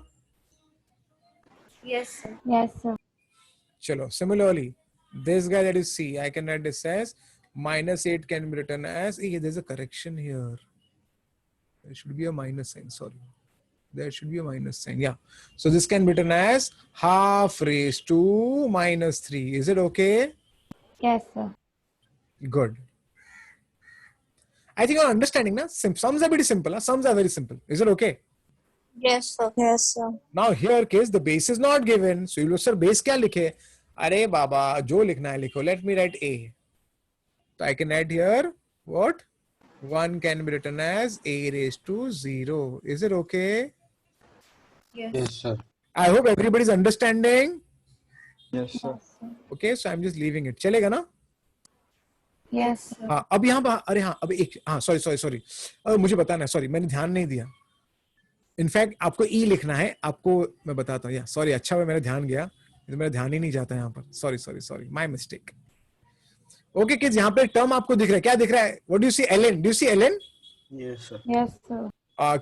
Yes, sir. Yes, sir. चलो. Similarly, this guy, that is c, I can write this as -8 can be written as, there's a correction here. There should be a minus sign. Sorry. There should be a minus sign. Yeah. So this can be written as half raised to minus 3. Is it okay? Yes, sir. Good. I think you're understanding now. Sums are pretty simple. Sums are very simple. Is it okay? Yes, sir. Yes, sir. Now here case the base is not given. So you will sir base क्या लिखे? अरे बाबा जो लिखना है लिखो. Let me write a. So I can add here what? 1 can be written as a raised to 0. Is it okay? Yes. Yes, sir. I hope everybody's understanding. Yes, sir. Yes, sir. Okay, so I'm just leaving it. चलेगा ना? Yes, sir. हाँ, अब यहाँ पर अरे हाँ, अब एक हाँ सॉरी मुझे बताना है, सॉरी मैंने ध्यान नहीं दिया. इनफैक्ट आपको ई लिखना है, आपको मैं बताता हूँ. या सॉरी, अच्छा हुआ मेरा ध्यान गया, तो मेरा ध्यान ही नहीं जाता यहाँ पर. Sorry my mistake. Okay kids, यहाँ पे टर्म आपको दिख रहा है, क्या दिख रहा है? What do you see? Ln. Do you see ln? Yes, sir. Yes, sir.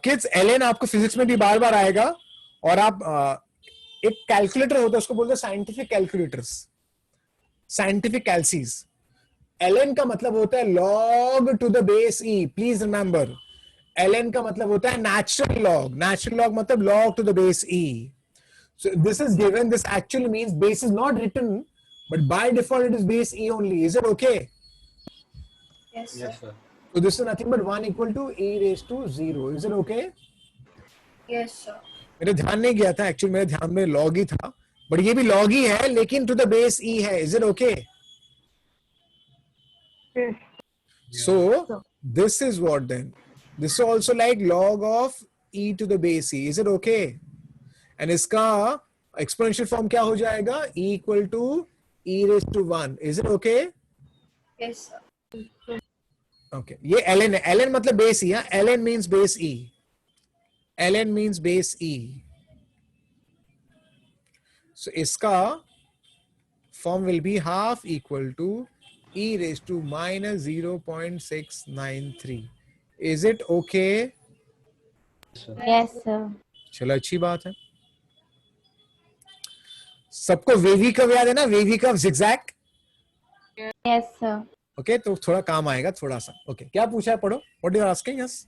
Kids ln आपको फिजिक्स में भी बार बार आएगा. और आप एक कैलकुलेटर होता है, उसको बोलते हैं scientific calculators, scientific calcs. Ln का मतलब होता है log to the base e. Please remember, ln का मतलब होता है नेचुरल लॉग. नेचुरल लॉग मतलब log to the base e. So this is given. This actually means base is not written, but by default it is base e only. Is it okay? Yes, sir. Yes, sir. So this is nothing but 1 equal to e raised to 0. Is it okay? Yes, sir. मेरे ध्यान नहीं गया था, actually मेरे ध्यान में log ही था, but ये भी लॉग ही है, लेकिन टू द बेस ई है. Is it okay? So this is what then? This is also like log of e to the base e. Is it okay? And इसका exponential form क्या हो जाएगा? E equal to e raised to 1. Is it okay? Yes, sir. Okay. ये ln है. ln मतलब base e. हाँ, ln means base e. ln means base e. So इसका form will be half equal to e raised to minus 0.693. Is it okay? Yes, sir. चलो अच्छी बात है. सबको वेवी कर्व याद है ना? Wavy curve zigzag. Yes, sir. Okay, तो थोड़ा काम आएगा थोड़ा सा. ओके, क्या पूछा है? पढ़ो. What you are asking us?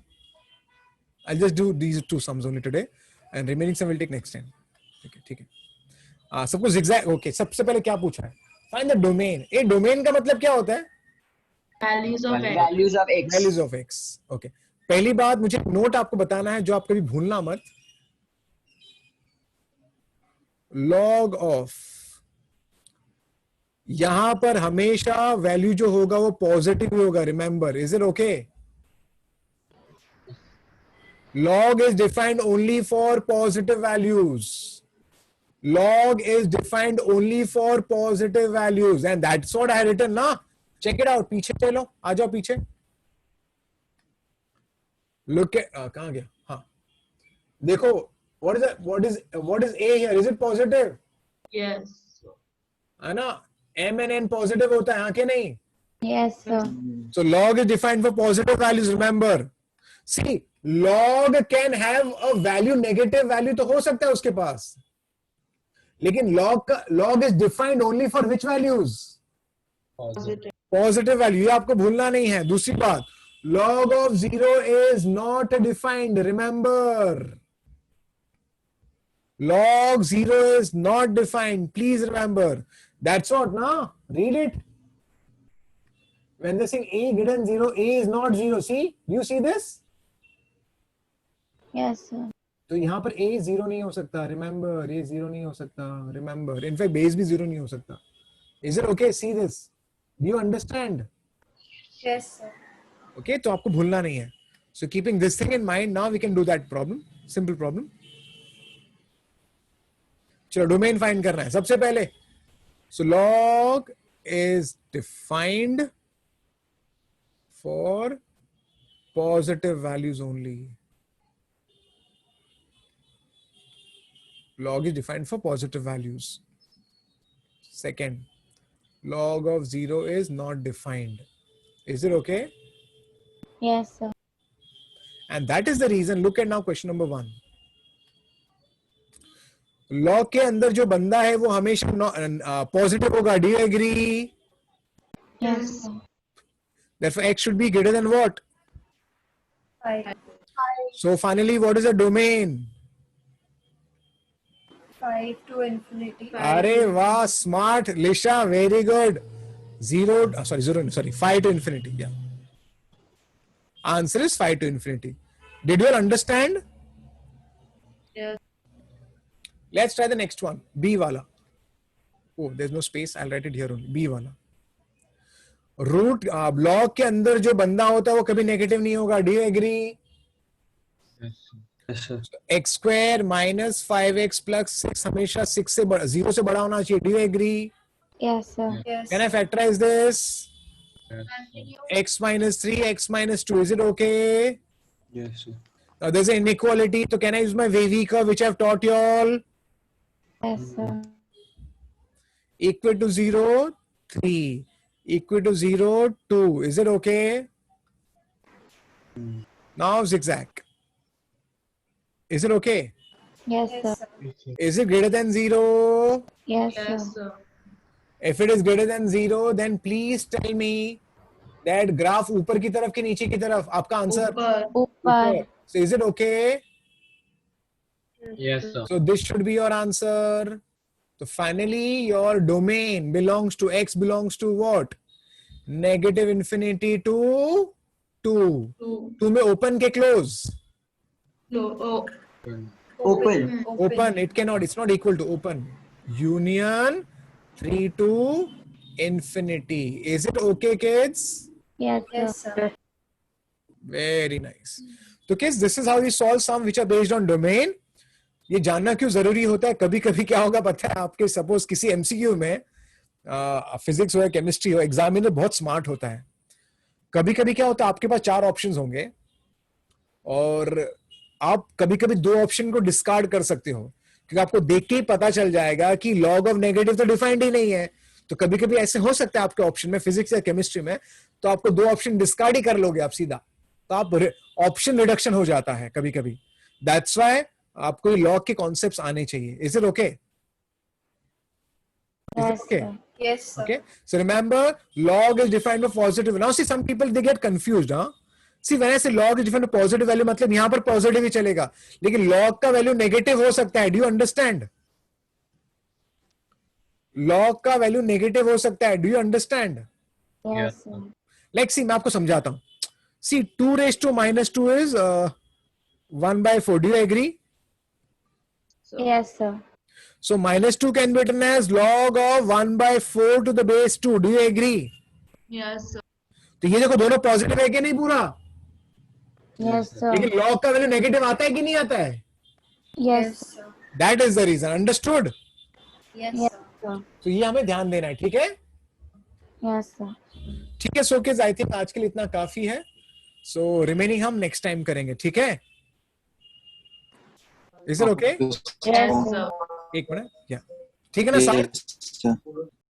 I'll just do these two sums only today, and remaining sum will take next time. ठीक है. सबको zigzag. ओके, सबसे पहले क्या पूछा है? Find the domain. ये डोमेन का मतलब क्या होता है? Values of x. Values of x. Values of x. Okay. पहली बात मुझे नोट आपको बताना है, जो आप कभी भूलना मत. लॉग ऑफ, यहां पर हमेशा वैल्यू जो होगा वो पॉजिटिव होगा. Remember. Is it okay? Log is defined only for positive values. log is defined only for positive values, and that's what I had written ना. check it out. पीछे चलो, आ जाओ पीछे. look at कहाँ गया? हाँ, देखो, what is a here? Is it positive? Yes. है ना? m and n positive होता है, हाँ के नहीं? Yes, sir. So log is defined for positive values. Remember, see, log can have a value, negative value तो हो सकता है उसके पास, लेकिन log is defined only for which values? Positive value. ये आपको भूलना नहीं है. दूसरी बात, log of 0 is not defined. Remember, log 0 is not defined. Please remember. That's what, na? Read it. When they say a greater than 0, a is not 0. See? Do you see this? Yes, sir. तो यहाँ पर a 0 नहीं हो सकता. Remember, a 0 नहीं हो सकता. Remember, in fact base भी 0 नहीं हो सकता. Is it okay? See this. Do you understand? Yes, sir. Okay, तो आपको भूलना नहीं है. So keeping this thing in mind, now we can do that problem. Simple problem. चलो डोमेन फाइंड करना है सबसे पहले. So log is defined for positive values only. Log is defined for positive values. Second, log of 0 is not defined. Is it okay? Yes, sir. And that is the reason. Look at now question number 1. log के अंदर जो बंदा है वो हमेशा positive होगा. Do you agree? Yes, sir. Therefore x should be greater than what? 5. So finally, what is the domain? 5 to infinity. अरे वाह, smart Lisha, very good. 5 to infinity. Yeah. Answer is 5 to infinity. Did you all understand? Yes. Let's try the next one. B wala. Oh, there's no space. I'll write it here only. B wala. Root block के अंदर जो बंदा होता है वो कभी negative नहीं होगा. Do you agree? Yes, sir. Yes, sir. X square minus 5x plus 6 हमेशा 6 से 0 से बड़ा होना चाहिए. Do you agree? Yes, sir. Yes. Can I factorise this? Yes, sir. x minus 3, x minus 2. Is it okay? Yes, sir. Now there's an inequality. So can I use my wavy curve which I've taught you all? Yes, sir. Equal to 0, 3. Equal to 0, 2. Is it okay? Now zigzag. Is it okay? Yes, Yes, sir. sir. Is it greater than 0? Yes, sir. If it is greater than 0, then please tell me that graph ऊपर की तरफ कि नीचे की तरफ. आपका answer Upar. So is it okay? Yes, sir. So this should be your answer. So finally your domain belongs to x belongs to what? Negative infinity to 2. 2 में open के close? Open. Open. It cannot. It's not equal to open. Union 3 to infinity. Is it okay, kids? Yes, Yes, sir. sir. Very nice. So kids, this is how we solve sum which are based on domain. ये जानना क्यों जरूरी होता है? कभी कभी क्या होगा पता है आपके, सपोज किसी एमसीक्यू में फिजिक्स हो या केमिस्ट्री हो, एग्जामिनर बहुत स्मार्ट होता है. कभी कभी क्या होता है आपके पास 4 ऑप्शंस होंगे और आप कभी कभी 2 ऑप्शन को डिस्कार्ड कर सकते हो क्योंकि आपको देख के ही पता चल जाएगा कि लॉग ऑफ नेगेटिव तो डिफाइंड ही नहीं है. तो कभी कभी ऐसे हो सकता है आपके ऑप्शन में, फिजिक्स या केमिस्ट्री में, तो आपको 2 ऑप्शन डिस्कार्ड ही कर लोगे आप सीधा, तो आप ऑप्शन रिडक्शन हो जाता है कभी कभी. दैट्स व्हाई आपको ये लॉग के कॉन्सेप्ट्स आने चाहिए. Is it okay? Yes, okay? sir. Yes, sir. Okay, so remember log is defined by positive. Now see, some people they get confused. See, when I say log is defined by positive value, मतलब यहाँ पर positive ही चलेगा, लेकिन log का value negative हो सकता है. Do you understand? log का वैल्यू नेगेटिव हो सकता है. Do you understand? Yes, sir. Like see, मैं आपको समझाता हूं. सी 2 raised to minus 2 is 1/4. Do you agree? Yes, sir. So minus 2 can be written as log of 1/4 to the base 2. Do you agree? Yes, sir. तो ये देखो दोनों positive है कि नहीं पूरा, Yes, sir. लेकिन log का वैल्यू नेगेटिव आता है कि नहीं आता है? Yes, Yes, sir. That is the reason. Understood? Yes, yes, sir. sir. तो ये हमें ध्यान देना है. ठीक है? Yes, sir. ठीक है. सो किड्स, आई थिंक आज के लिए इतना काफी है. सो रिमेनिंग हम नेक्स्ट टाइम करेंगे. ठीक है? Is it okay? Yes, sir. एक मिनट. या ठीक है ना सारे? Yes, sir.